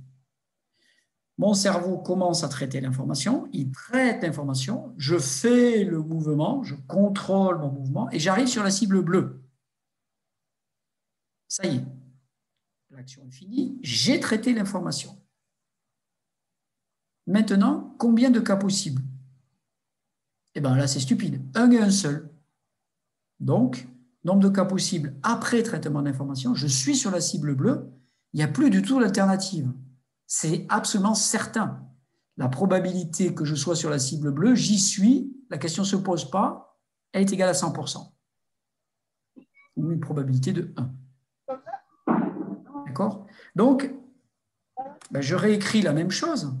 Mon cerveau commence à traiter l'information, il traite l'information, je fais le mouvement, je contrôle mon mouvement et j'arrive sur la cible bleue. Ça y est, L'action est finie, j'ai traité l'information. Maintenant, combien de cas possibles? Eh bien là, c'est stupide. Un et un seul. Donc, nombre de cas possibles après traitement d'information, je suis sur la cible bleue, il n'y a plus du tout d'alternative. C'est absolument certain. La probabilité que je sois sur la cible bleue, j'y suis, la question ne se pose pas, elle est égale à 100%. Ou une probabilité de 1. D'accord? Donc, ben, je réécris la même chose.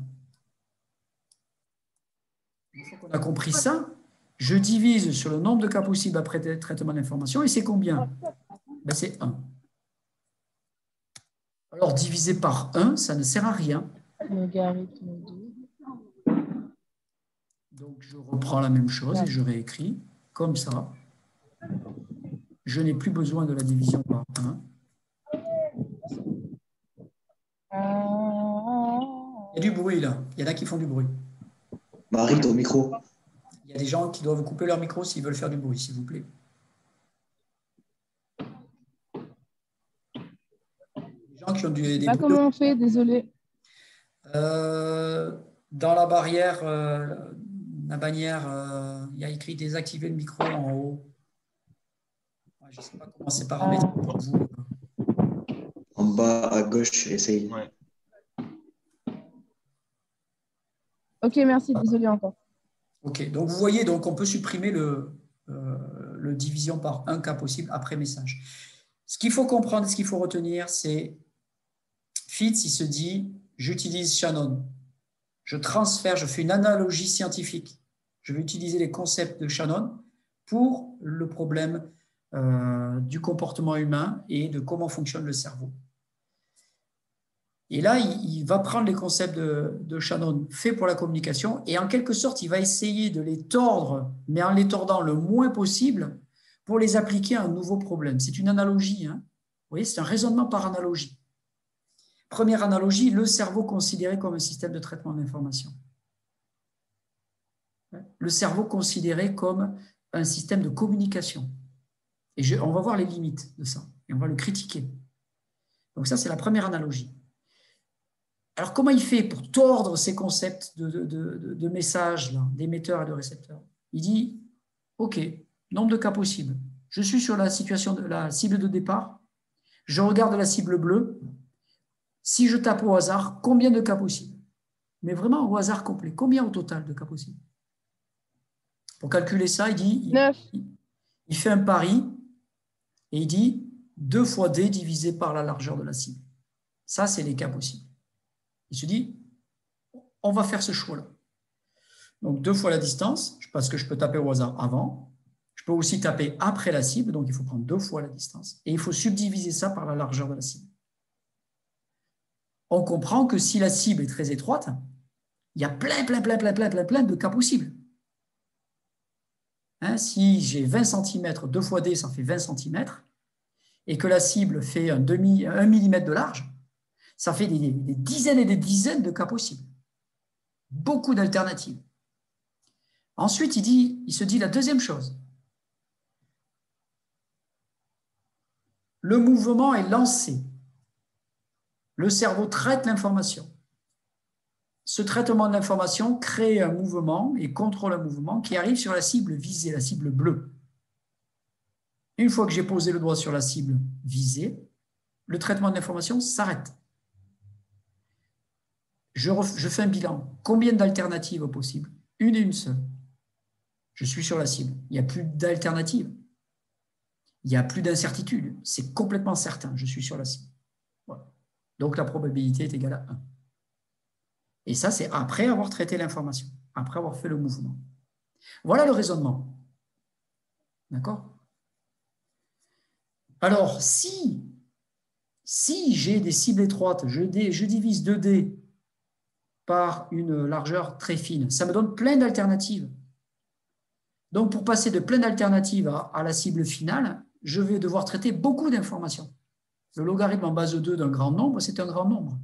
Une fois qu'on a compris ça, je divise sur le nombre de cas possibles après traitement d'information, et c'est combien? Ben, c'est 1. Alors, diviser par 1, ça ne sert à rien. Logarithme 2. Donc, je reprends la même chose et je réécris comme ça. Je n'ai plus besoin de la division par 1. Il y a du bruit là. Il y en a qui font du bruit. Marie, ton micro. Il y a des gens qui doivent couper leur micro s'ils veulent faire du bruit, s'il vous plaît. Les gens qui ont des Pas comment on fait, désolé. Dans la barrière, la bannière, il y a écrit désactiver le micro en haut. Je ne sais pas comment c'est paramétré pour vous. En bas à gauche, essaye. Ouais. Ok, merci, désolé encore. Ok, donc vous voyez, donc on peut supprimer le division par un cas possible après message. Ce qu'il faut comprendre, ce qu'il faut retenir, c'est Fitz, il se dit, j'utilise Shannon. Je transfère, je fais une analogie scientifique. Je vais utiliser les concepts de Shannon pour le problème du comportement humain et de comment fonctionne le cerveau. Et là, il va prendre les concepts de Shannon faits pour la communication et en quelque sorte, il va essayer de les tordre, mais en les tordant le moins possible pour les appliquer à un nouveau problème. C'est une analogie. Hein. Vous voyez, c'est un raisonnement par analogie. Première analogie, le cerveau considéré comme un système de traitement d'information. Le cerveau considéré comme un système de communication. Et on va voir les limites de ça, et on va le critiquer. Donc ça, c'est la première analogie. Alors, comment il fait pour tordre ces concepts de messages, d'émetteurs et de récepteurs? Il dit, OK, nombre de cas possibles. Je suis sur la situation de la cible de départ. Je regarde la cible bleue. Si je tape au hasard, combien de cas possibles? Mais vraiment au hasard complet. Combien au total de cas possibles? Pour calculer ça, il dit, 9. il fait un pari et il dit 2 fois D divisé par la largeur de la cible. Ça, c'est les cas possibles. Il se dit, on va faire ce choix-là. Donc, 2 fois la distance, parce que je peux taper au hasard avant. Je peux aussi taper après la cible, donc il faut prendre 2 fois la distance. Et il faut subdiviser ça par la largeur de la cible. On comprend que si la cible est très étroite, il y a plein de cas possibles. Hein, si j'ai 20 cm, 2 fois D, ça fait 20 cm, et que la cible fait 1 mm de large, ça fait des dizaines et des dizaines de cas possibles. Beaucoup d'alternatives. Ensuite, il se dit la deuxième chose. Le mouvement est lancé. Le cerveau traite l'information. Ce traitement de l'information crée un mouvement et contrôle un mouvement qui arrive sur la cible visée, la cible bleue. Une fois que j'ai posé le doigt sur la cible visée, le traitement de l'information s'arrête. Je fais un bilan. Combien d'alternatives possibles? Une et une seule. Je suis sur la cible. Il n'y a plus d'alternatives. Il n'y a plus d'incertitude. C'est complètement certain. Je suis sur la cible. Voilà. Donc, la probabilité est égale à 1. Et ça, c'est après avoir traité l'information, après avoir fait le mouvement. Voilà le raisonnement. D'accord? Alors, si j'ai des cibles étroites, je divise 2D par une largeur très fine, ça me donne plein d'alternatives. Donc, pour passer de plein d'alternatives à la cible finale, je vais devoir traiter beaucoup d'informations. Le logarithme en base 2 d'un grand nombre, c'est un grand nombre.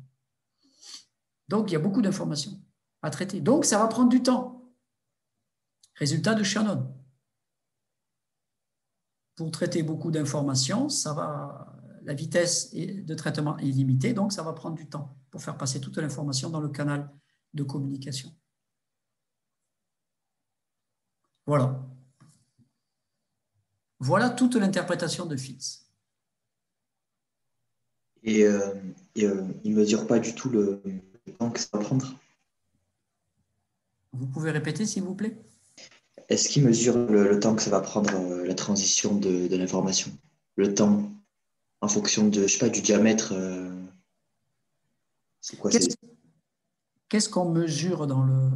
Donc, il y a beaucoup d'informations à traiter. Donc, ça va prendre du temps. Résultat de Shannon. Pour traiter beaucoup d'informations, la vitesse de traitement est limitée, donc ça va prendre du temps pour faire passer toute l'information dans le canal de communication. Voilà. Voilà toute l'interprétation de Fitts. Et il ne mesure pas du tout le temps que ça va prendre. Vous pouvez répéter, s'il vous plaît? Est-ce qu'il mesure le temps que ça va prendre la transition de l'information? Le temps en fonction de, je sais pas, du diamètre. C'est quoi? Qu'est-ce qu'on mesure dans le...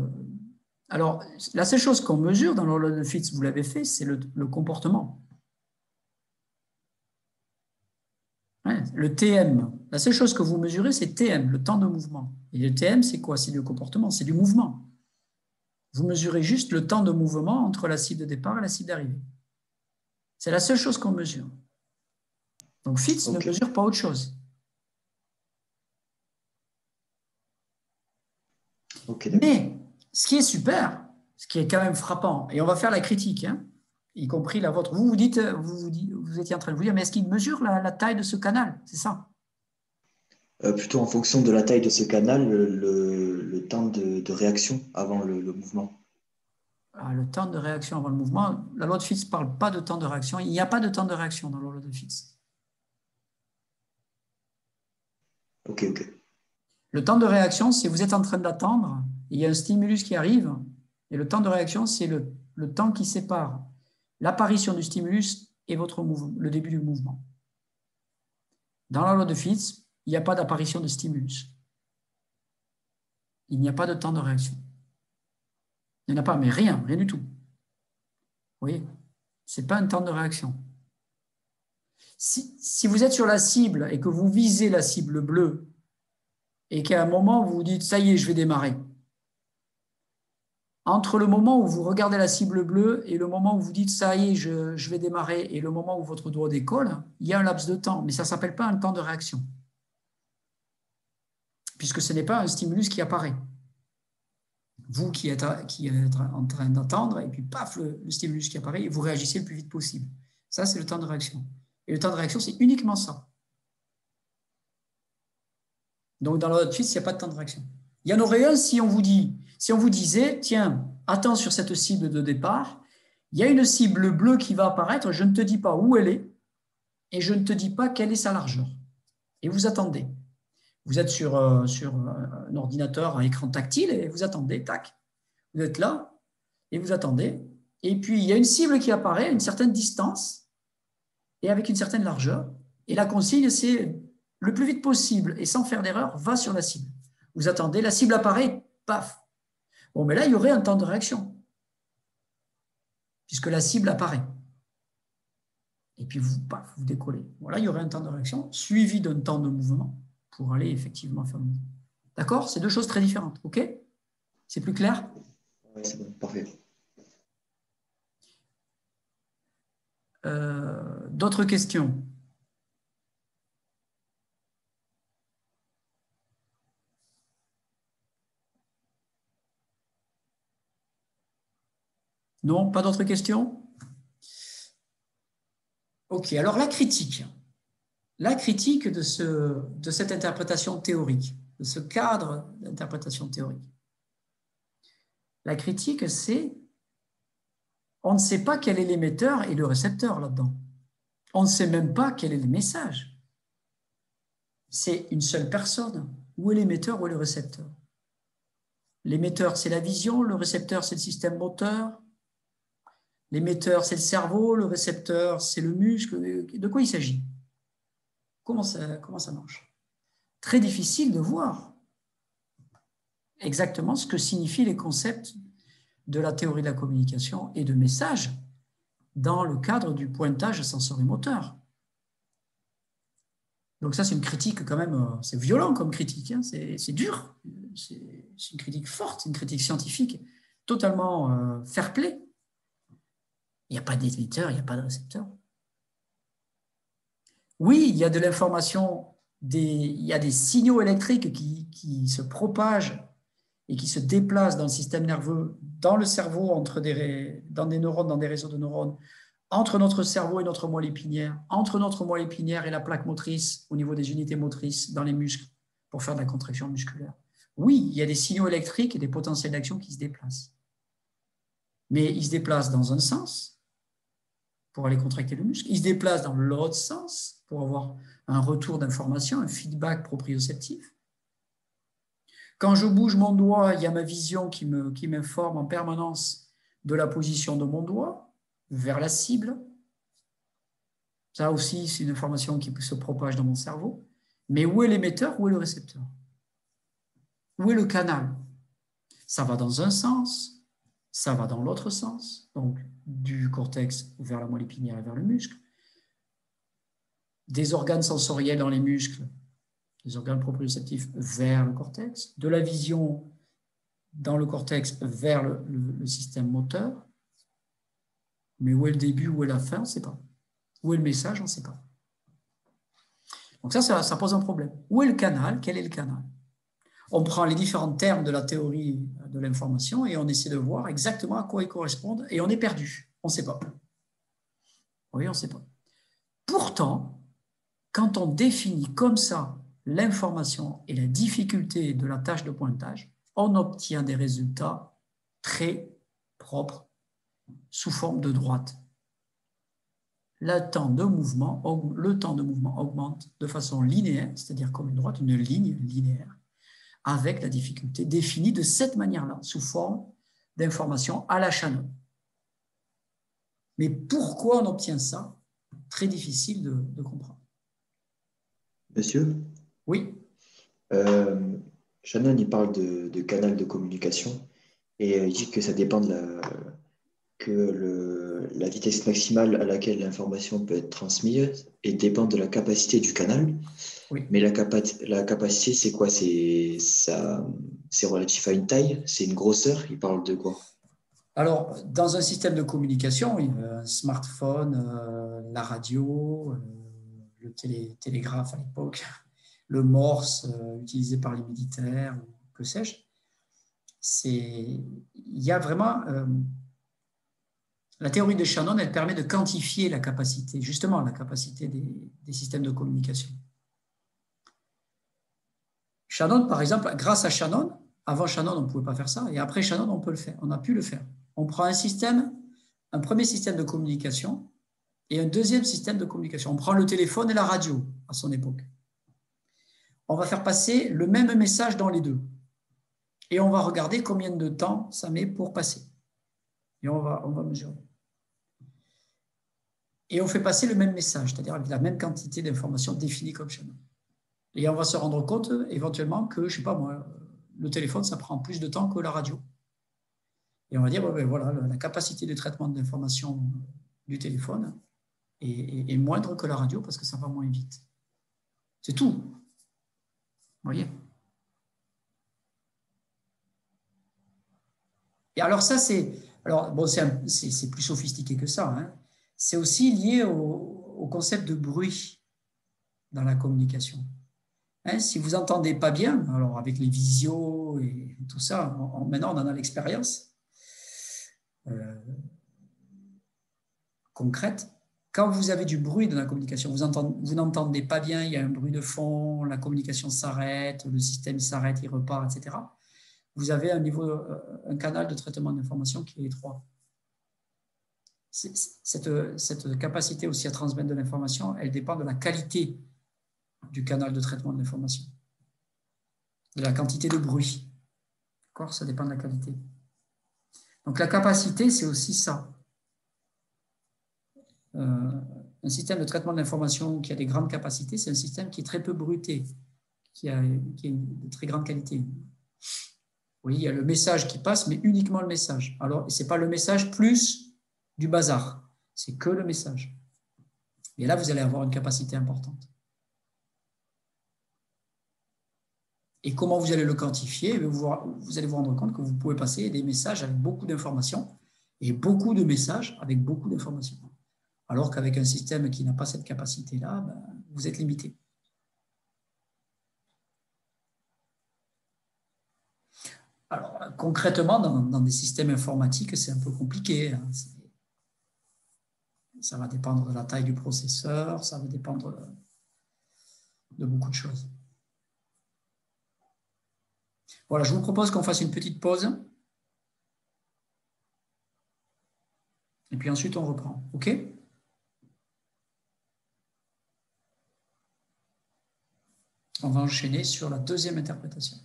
Alors, la seule chose qu'on mesure dans l'horloge de Fitts, vous l'avez fait, c'est le comportement. Ouais, le TM. La seule chose que vous mesurez, c'est TM, le temps de mouvement. Et le TM, c'est quoi? C'est du comportement, c'est du mouvement. Vous mesurez juste le temps de mouvement entre la cible de départ et la cible d'arrivée. C'est la seule chose qu'on mesure. Donc Fitts ne mesure pas autre chose. Mais ce qui est super, ce qui est quand même frappant, et on va faire la critique, hein, y compris la vôtre. Vous étiez en train de vous dire, mais est-ce qu'il mesure la taille de ce canal? C'est ça? Plutôt en fonction de la taille de ce canal, le temps de réaction avant le mouvement. Le temps de réaction avant le mouvement, la loi de Fitts ne parle pas de temps de réaction. Il n'y a pas de temps de réaction dans la loi de Fitts. Ok. Le temps de réaction, c'est vous êtes en train d'attendre, il y a un stimulus qui arrive, et le temps de réaction, c'est le temps qui sépare l'apparition du stimulus et votre mouvement, le début du mouvement. Dans la loi de Fitts, il n'y a pas d'apparition de stimulus. Il n'y a pas de temps de réaction. Il n'y en a pas, mais rien du tout. Vous voyez, ce n'est pas un temps de réaction. Si vous êtes sur la cible et que vous visez la cible bleue, et qu'à un moment, vous vous dites, ça y est, je vais démarrer. Entre le moment où vous regardez la cible bleue et le moment où vous dites, ça y est, je vais démarrer, et le moment où votre doigt décolle, il y a un laps de temps, mais ça ne s'appelle pas un temps de réaction, puisque ce n'est pas un stimulus qui apparaît. Vous qui êtes en train d'attendre, et puis paf, le stimulus qui apparaît, et vous réagissez le plus vite possible. Ça, c'est le temps de réaction. Et le temps de réaction, c'est uniquement ça. Donc, dans la loi de Fitts, il n'y a pas de temps de réaction. Il y en aurait un si on vous disait, tiens, attends sur cette cible de départ, il y a une cible bleue qui va apparaître, je ne te dis pas où elle est, et je ne te dis pas quelle est sa largeur. Et vous attendez. Vous êtes sur un ordinateur à écran tactile, et vous attendez, tac. Vous êtes là, et vous attendez. Et puis, il y a une cible qui apparaît à une certaine distance, et avec une certaine largeur. Et la consigne, c'est le plus vite possible et sans faire d'erreur, va sur la cible. Vous attendez, la cible apparaît, paf. Bon, mais là, il y aurait un temps de réaction, puisque la cible apparaît. Et puis, paf, vous décollez. Voilà, il y aurait un temps de réaction, suivi d'un temps de mouvement, pour aller effectivement faire le mouvement. D'accord? C'est deux choses très différentes, ok? C'est plus clair? Oui, c'est bon, parfait. D'autres questions? Non, pas d'autres questions? Ok, alors la critique de cette interprétation théorique, de ce cadre d'interprétation théorique. La critique, c'est on ne sait pas quel est l'émetteur et le récepteur là-dedans. On ne sait même pas quel est le message. C'est une seule personne. Où est l'émetteur, où est le récepteur? L'émetteur, c'est la vision, le récepteur, c'est le système moteur. L'émetteur, c'est le cerveau, le récepteur, c'est le muscle. De quoi il s'agit? Comment ça marche? Très difficile de voir exactement ce que signifient les concepts de la théorie de la communication et de message dans le cadre du pointage sensorimoteur. Donc ça, c'est une critique quand même, c'est violent comme critique, hein, c'est dur, c'est une critique forte, une critique scientifique, totalement fair-play. Il n'y a pas d'émetteur, il n'y a pas de récepteur. Oui, il y a de l'information, il y a des signaux électriques qui se propagent et qui se déplacent dans le système nerveux, dans le cerveau, dans des neurones, dans des réseaux de neurones, entre notre cerveau et notre moelle épinière, entre notre moelle épinière et la plaque motrice au niveau des unités motrices dans les muscles pour faire de la contraction musculaire. Oui, il y a des signaux électriques et des potentiels d'action qui se déplacent. Mais ils se déplacent dans un sens pour aller contracter le muscle. Ils se déplacent dans l'autre sens pour avoir un retour d'information, un feedback proprioceptif. Quand je bouge mon doigt, il y a ma vision qui m'informe en permanence de la position de mon doigt vers la cible. Ça aussi, c'est une information qui se propage dans mon cerveau. Mais où est l'émetteur, où est le récepteur? Où est le canal? Ça va dans un sens, ça va dans l'autre sens, donc du cortex vers la moelle épinière et vers le muscle. Des organes sensoriels dans les muscles, des organes proprioceptifs vers le cortex, de la vision dans le cortex vers le système moteur. Mais où est le début, où est la fin, on ne sait pas. Où est le message, on ne sait pas. Donc ça pose un problème. Où est le canal? Quel est le canal? On prend les différents termes de la théorie de l'information et on essaie de voir exactement à quoi ils correspondent et on est perdu. On ne sait pas. Oui, on ne sait pas. Pourtant, quand on définit comme ça l'information et la difficulté de la tâche de pointage, on obtient des résultats très propres sous forme de droite. Le temps de mouvement augmente de façon linéaire, c'est-à-dire comme une droite, une ligne linéaire, avec la difficulté définie de cette manière-là, sous forme d'information à la Shannon. Mais pourquoi on obtient ça? Très difficile de comprendre. Monsieur? Oui. Shannon, il parle de canal de communication et il dit que ça dépend de la vitesse maximale à laquelle l'information peut être transmise et dépend de la capacité du canal. Oui. Mais la capacité, c'est quoi? C'est relatif à une taille? C'est une grosseur? Il parle de quoi? Alors, dans un système de communication, un smartphone, la radio, le télégraphe à l'époque, le Morse utilisé par les militaires, que sais-je, il y a vraiment... la théorie de Shannon, elle permet de quantifier la capacité, justement la capacité des systèmes de communication. Shannon, par exemple, grâce à Shannon, avant Shannon, on ne pouvait pas faire ça, et après Shannon, on peut le faire, on a pu le faire. On prend un premier système de communication et un deuxième système de communication. On prend le téléphone et la radio à son époque. On va faire passer le même message dans les deux. Et on va regarder combien de temps ça met pour passer. Et on va mesurer. Et on fait passer le même message, c'est-à-dire avec la même quantité d'informations définies comme Shannon. Et on va se rendre compte éventuellement que, je ne sais pas moi, le téléphone, ça prend plus de temps que la radio. Et on va dire, ben voilà, la capacité de traitement de l'information du téléphone est moindre que la radio parce que ça va moins vite. C'est tout. Vous voyez? Et alors ça, c'est plus sophistiqué que ça. Hein. C'est aussi lié au concept de bruit dans la communication. Hein, si vous n'entendez pas bien, alors avec les visios et tout ça, maintenant on en a l'expérience concrète. Quand vous avez du bruit dans la communication, vous n'entendez pas bien, il y a un bruit de fond, la communication s'arrête, le système s'arrête, il repart, etc. Vous avez un canal de traitement d'information qui est étroit. Cette capacité aussi à transmettre de l'information, elle dépend de la qualité du canal de traitement de l'information, de la quantité de bruit. D'accord ? Ça dépend de la qualité. Donc la capacité, c'est aussi ça. Un système de traitement de l'information qui a des grandes capacités, c'est un système qui est très peu bruité, qui a de très grande qualité. Oui, il y a le message qui passe, mais uniquement le message. Alors, ce n'est pas le message plus du bazar, c'est que le message. Et là, vous allez avoir une capacité importante. Et comment vous allez le quantifier? Vous allez vous rendre compte que vous pouvez passer des messages avec beaucoup d'informations et beaucoup de messages avec beaucoup d'informations. Alors qu'avec un système qui n'a pas cette capacité-là, vous êtes limité. Alors, concrètement, dans des systèmes informatiques, c'est un peu compliqué. Hein. Ça va dépendre de la taille du processeur, ça va dépendre de beaucoup de choses. Voilà, je vous propose qu'on fasse une petite pause. Et puis ensuite, on reprend. OK? On va enchaîner sur la deuxième interprétation.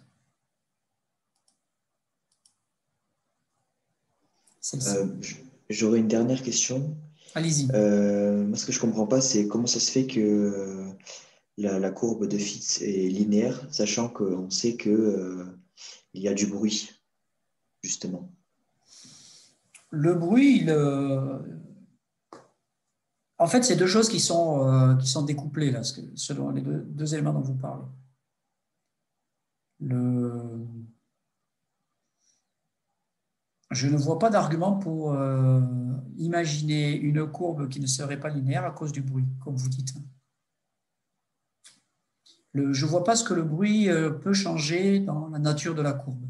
J'aurais une dernière question. Allez-y. Moi, ce que je ne comprends pas, c'est comment ça se fait que la courbe de Fitts est linéaire, sachant qu'on sait qu'il y a du bruit, justement. Le bruit, en fait, c'est deux choses qui sont découplées, là, selon les deux éléments dont vous parlez. Je ne vois pas d'argument pour imaginer une courbe qui ne serait pas linéaire à cause du bruit, comme vous dites. Je ne vois pas ce que le bruit peut changer dans la nature de la courbe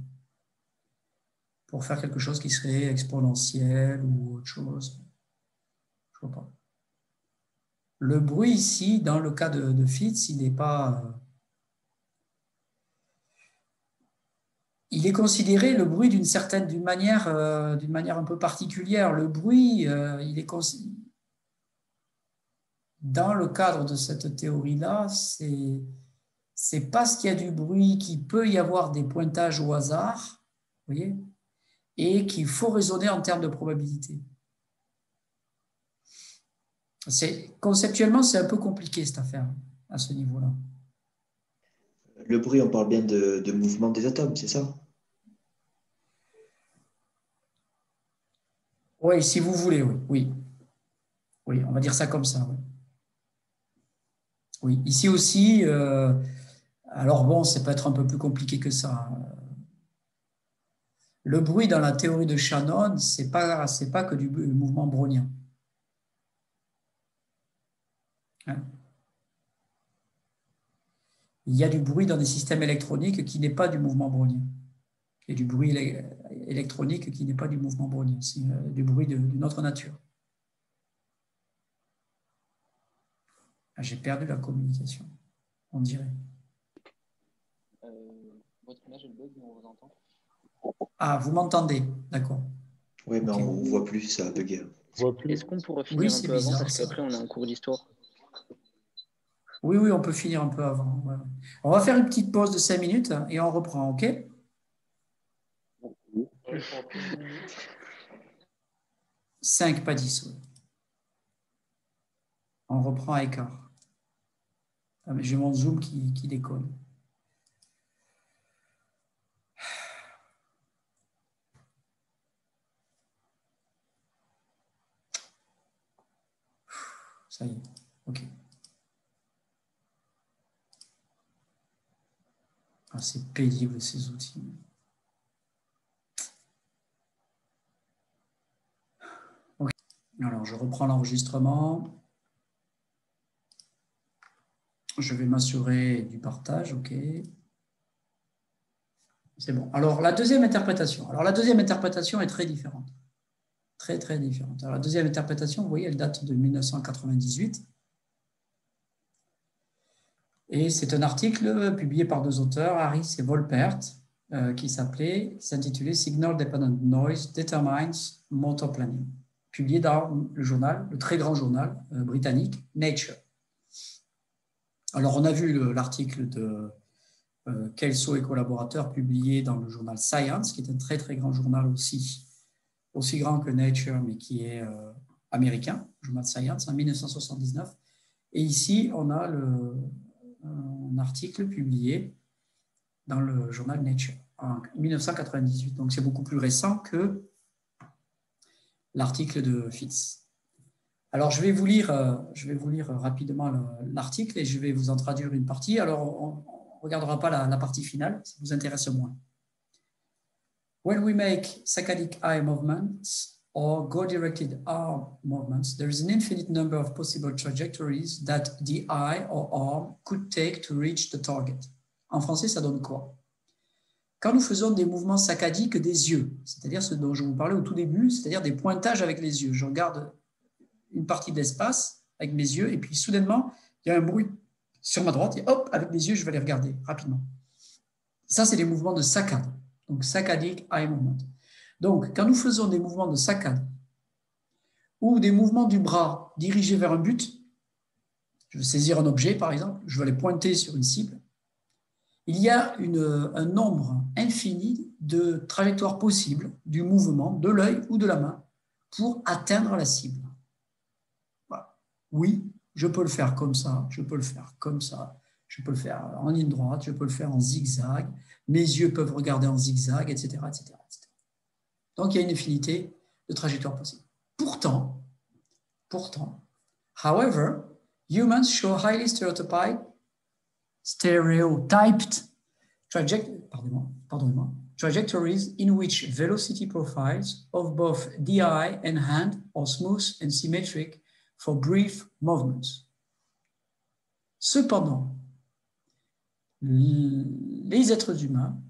pour faire quelque chose qui serait exponentiel ou autre chose. Je ne vois pas. Le bruit ici, dans le cas de Fitts, il n'est pas... il est considéré, le bruit, d'une manière un peu particulière. Le bruit, il est dans le cadre de cette théorie-là, c'est parce qu'il y a du bruit qu'il peut y avoir des pointages au hasard, vous voyez, et qu'il faut raisonner en termes de probabilité. Conceptuellement, c'est un peu compliqué cette affaire à ce niveau-là. Le bruit, on parle bien de mouvement des atomes, c'est ça? Oui, si vous voulez, oui. Oui, oui, on va dire ça comme ça. Oui, oui. Ici aussi, alors bon, ça peut être un peu plus compliqué que ça. Le bruit dans la théorie de Shannon, c'est pas que du mouvement brownien. Hein? Il y a du bruit dans des systèmes électroniques qui n'est pas du mouvement brownien. Il y a du bruit électronique qui n'est pas du mouvement brownien. C'est du bruit d'une autre nature. J'ai perdu la communication, on dirait. Votre image, elle bug, mais on vous entend. Ah, vous m'entendez, d'accord. Oui, mais Okay. on ne voit plus, ça a bugué. Est-ce qu'on pourrait finir un peu avant, parce qu'après, on a un cours d'histoire? Oui, oui, on peut finir un peu avant. Ouais. On va faire une petite pause de 5 minutes et on reprend, OK? 5, pas 10. Oui. On reprend à écart. Ah, mais j'ai mon Zoom qui déconne. Ça y est, OK. Ah, c'est pénible ces outils. OK. Alors, je reprends l'enregistrement. Je vais m'assurer du partage, OK. C'est bon. Alors, la deuxième interprétation. Alors, la deuxième interprétation est très différente. Très, très différente. Alors, la deuxième interprétation, vous voyez, elle date de 1998. Et c'est un article publié par deux auteurs, Harris et Volpert, qui s'intitulait Signal Dependent Noise Determines Motor Planning, publié dans le très grand journal britannique Nature. Alors, on a vu l'article de Kelso et collaborateurs publié dans le journal Science, qui est un très, très grand journal aussi grand que Nature, mais qui est américain, le journal Science, en 1979. Et ici, on a un article publié dans le journal Nature en 1998. Donc, c'est beaucoup plus récent que l'article de Fitts. Alors, je vais vous lire rapidement l'article et je vais vous en traduire une partie. Alors, on ne regardera pas la partie finale, ça vous intéresse moins. When we make saccadic eye movements or go-directed arm movements, there is an infinite number of possible trajectories that the eye or arm could take to reach the target. En français, ça donne quoi? Quand nous faisons des mouvements saccadiques des yeux, c'est-à-dire ce dont je vous parlais au tout début, c'est-à-dire des pointages avec les yeux, je regarde une partie de l'espace avec mes yeux, et puis soudainement, il y a un bruit sur ma droite, et hop, avec mes yeux, je vais les regarder rapidement. Ça, c'est des mouvements de saccade. Donc, saccadic eye movement. Donc, quand nous faisons des mouvements de saccade ou des mouvements du bras dirigés vers un but, je veux saisir un objet, par exemple, je veux aller pointer sur une cible, il y a un nombre infini de trajectoires possibles du mouvement de l'œil ou de la main pour atteindre la cible. Voilà. Oui, je peux le faire comme ça, je peux le faire comme ça, je peux le faire en ligne droite, je peux le faire en zigzag, mes yeux peuvent regarder en zigzag, etc., etc., etc. Donc, il y a une infinité de trajectoires possibles. Pourtant, however, humans show highly stereotyped trajectories in which velocity profiles of both the eye and hand are smooth and symmetric for brief movements. Cependant, les êtres humains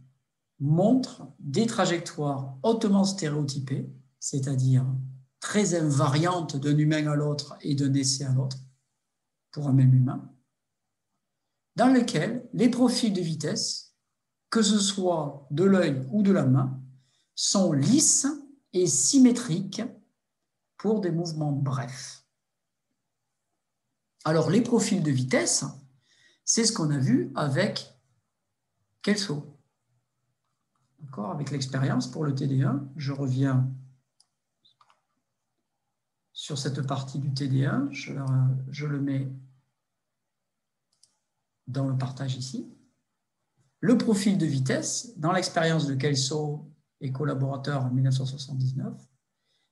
montrent des trajectoires hautement stéréotypées, c'est-à-dire très invariantes d'un humain à l'autre et d'un essai à l'autre, pour un même humain, dans lesquelles les profils de vitesse, que ce soit de l'œil ou de la main, sont lisses et symétriques pour des mouvements brefs. Alors, les profils de vitesse, c'est ce qu'on a vu avec Kelso. D'accord, avec l'expérience pour le TD1, je reviens sur cette partie du TD1, je le mets dans le partage ici. Le profil de vitesse, dans l'expérience de Kelso et collaborateurs en 1979,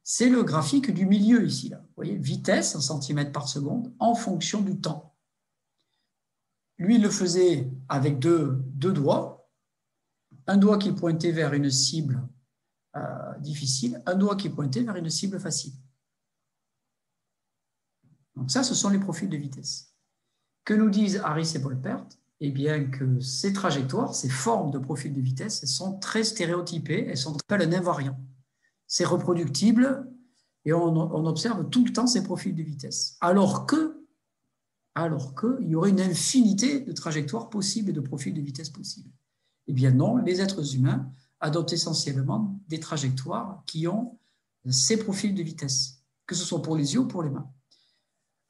c'est le graphique du milieu ici. Là. Vous voyez, vitesse en centimètres par seconde en fonction du temps. Lui, il le faisait avec deux doigts, un doigt qui pointait vers une cible difficile, un doigt qui pointait vers une cible facile. Donc ça, ce sont les profils de vitesse. Que nous disent Harris et Volpert? Eh bien que ces trajectoires, ces formes de profils de vitesse, elles sont très stéréotypées, elles sont appelées un invariant. C'est reproductible et on observe tout le temps ces profils de vitesse. Alors qu'il y aurait une infinité de trajectoires possibles et de profils de vitesse possibles. Eh bien non, les êtres humains adoptent essentiellement des trajectoires qui ont ces profils de vitesse, que ce soit pour les yeux ou pour les mains.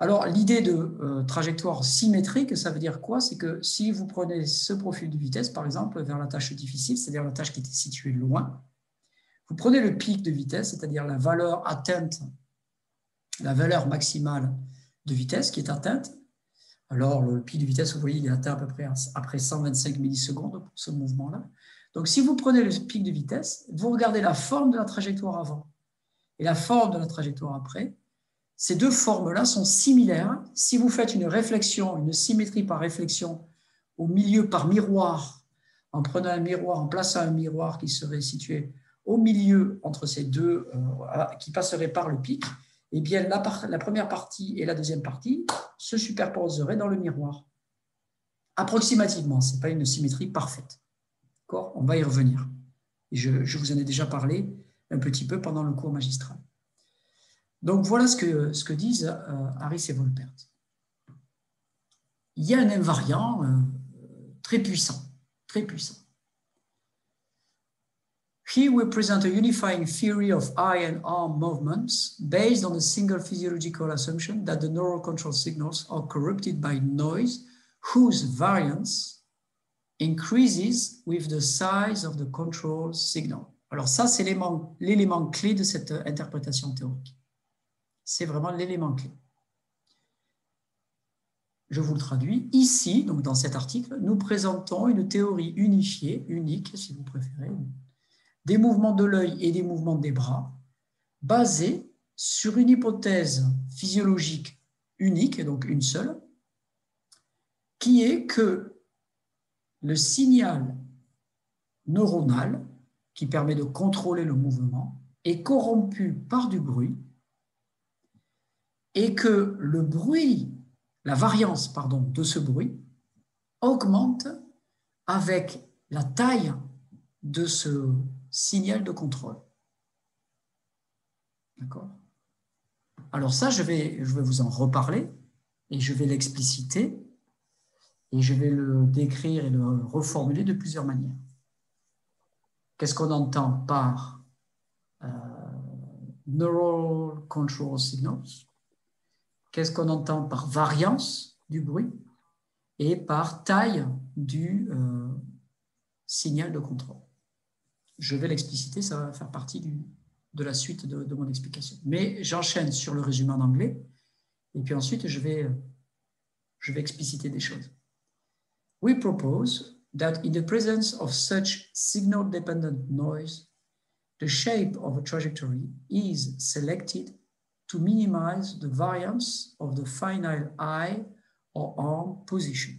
Alors, l'idée de trajectoire symétrique, ça veut dire quoi? C'est que si vous prenez ce profil de vitesse, par exemple, vers la tâche difficile, c'est-à-dire la tâche qui était située loin, vous prenez le pic de vitesse, c'est-à-dire la valeur atteinte, la valeur maximale de vitesse qui est atteinte. Alors, le pic de vitesse, vous voyez, il est atteint à peu près après 125 millisecondes pour ce mouvement-là. Donc, si vous prenez le pic de vitesse, vous regardez la forme de la trajectoire avant et la forme de la trajectoire après. Ces deux formes-là sont similaires. Si vous faites une réflexion, une symétrie par réflexion au milieu par miroir, en prenant un miroir, en plaçant un miroir qui serait situé au milieu entre ces deux, qui passerait par le pic, eh bien la première partie et la deuxième partie se superposeraient dans le miroir. Approximativement, ce n'est pas une symétrie parfaite. D'accord ? On va y revenir. Et je vous en ai déjà parlé un petit peu pendant le cours magistral. Donc, voilà ce que disent Harris et Volpert. Il y a un invariant très puissant, très puissant. Here we present a unifying theory of eye and arm movements based on a single physiological assumption that the neural control signals are corrupted by noise whose variance increases with the size of the control signal. Alors ça, c'est l'élément clé de cette interprétation théorique. C'est vraiment l'élément clé. Je vous le traduis. Ici, donc dans cet article, nous présentons une théorie unifiée, unique si vous préférez, des mouvements de l'œil et des mouvements des bras, basés sur une hypothèse physiologique unique, donc une seule, qui est que le signal neuronal qui permet de contrôler le mouvement est corrompu par du bruit et que le bruit, la variance de ce bruit augmente avec la taille de ce signal de contrôle. D'accord ? Alors ça, je vais vous en reparler et je vais l'expliciter et je vais le décrire et le reformuler de plusieurs manières. Qu'est-ce qu'on entend par neural control signals? Qu'est-ce qu'on entend par variance du bruit et par taille du signal de contrôle? Je vais l'expliciter, ça va faire partie de la suite de mon explication. Mais j'enchaîne sur le résumé en anglais et puis ensuite je vais expliciter des choses. We propose that in the presence of such signal-dependent noise, the shape of a trajectory is selected to minimize the variance of the final eye or arm position.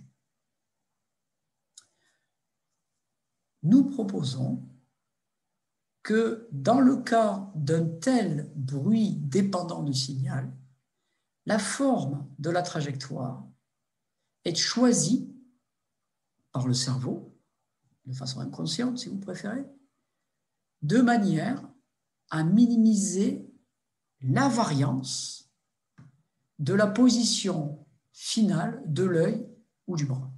Nous proposons que dans le cas d'un tel bruit dépendant du signal, la forme de la trajectoire est choisie par le cerveau, de façon inconsciente si vous préférez, de manière à minimiser la variance de la position finale de l'œil ou du bras.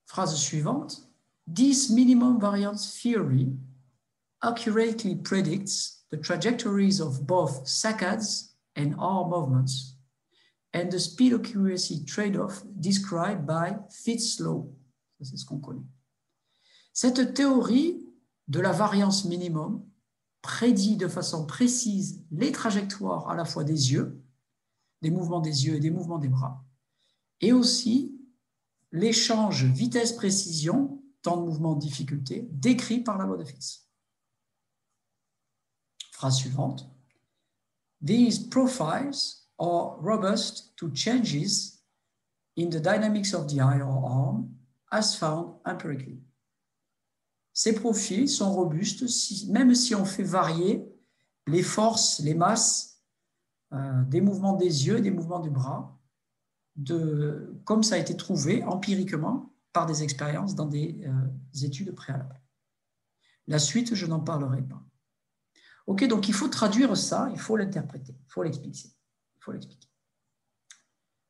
Phrase suivante. This minimum variance theory accurately predicts the trajectories of both saccades and arm movements and the speed accuracy trade-off described by Fitts law. C'est ce qu'on connaît. Cette théorie de la variance minimum prédit de façon précise les trajectoires à la fois des yeux, des mouvements des yeux et des mouvements des bras, et aussi l'échange vitesse-précision, temps de mouvement, difficulté, décrit par la loi de Fitts. Phrase suivante. These profiles are robust to changes in the dynamics of the eye or arm as found empirically. Ces profils sont robustes même si on fait varier les forces, les masses des mouvements des yeux et des mouvements du bras, comme ça a été trouvé empiriquement par des expériences dans des études préalables. La suite, je n'en parlerai pas. Ok, donc il faut traduire ça, il faut l'interpréter, il faut l'expliquer.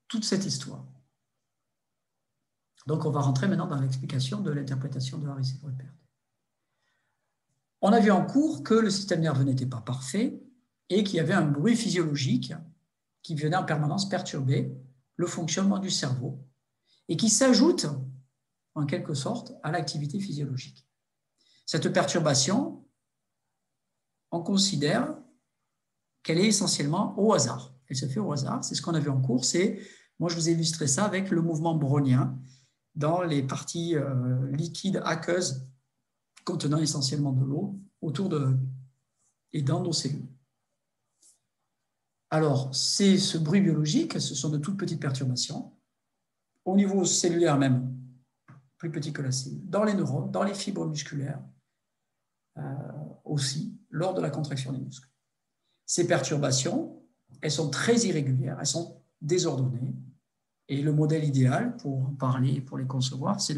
Toute cette histoire. Donc on va rentrer maintenant dans l'explication de l'interprétation de Harris-Rupert. On a vu en cours que le système nerveux n'était pas parfait et qu'il y avait un bruit physiologique qui venait en permanence perturber le fonctionnement du cerveau et qui s'ajoute en quelque sorte à l'activité physiologique. Cette perturbation, on considère qu'elle est essentiellement au hasard. Elle se fait au hasard, c'est ce qu'on a vu en cours. Moi, je vous ai illustré ça avec le mouvement brownien dans les parties liquides aqueuses contenant essentiellement de l'eau autour et dans nos cellules. Alors, c'est ce bruit biologique, ce sont de toutes petites perturbations, au niveau cellulaire même, plus petit que la cellule, dans les neurones, dans les fibres musculaires, aussi, lors de la contraction des muscles. Ces perturbations, elles sont très irrégulières, elles sont désordonnées, et le modèle idéal, pour en parler et pour les concevoir, c'est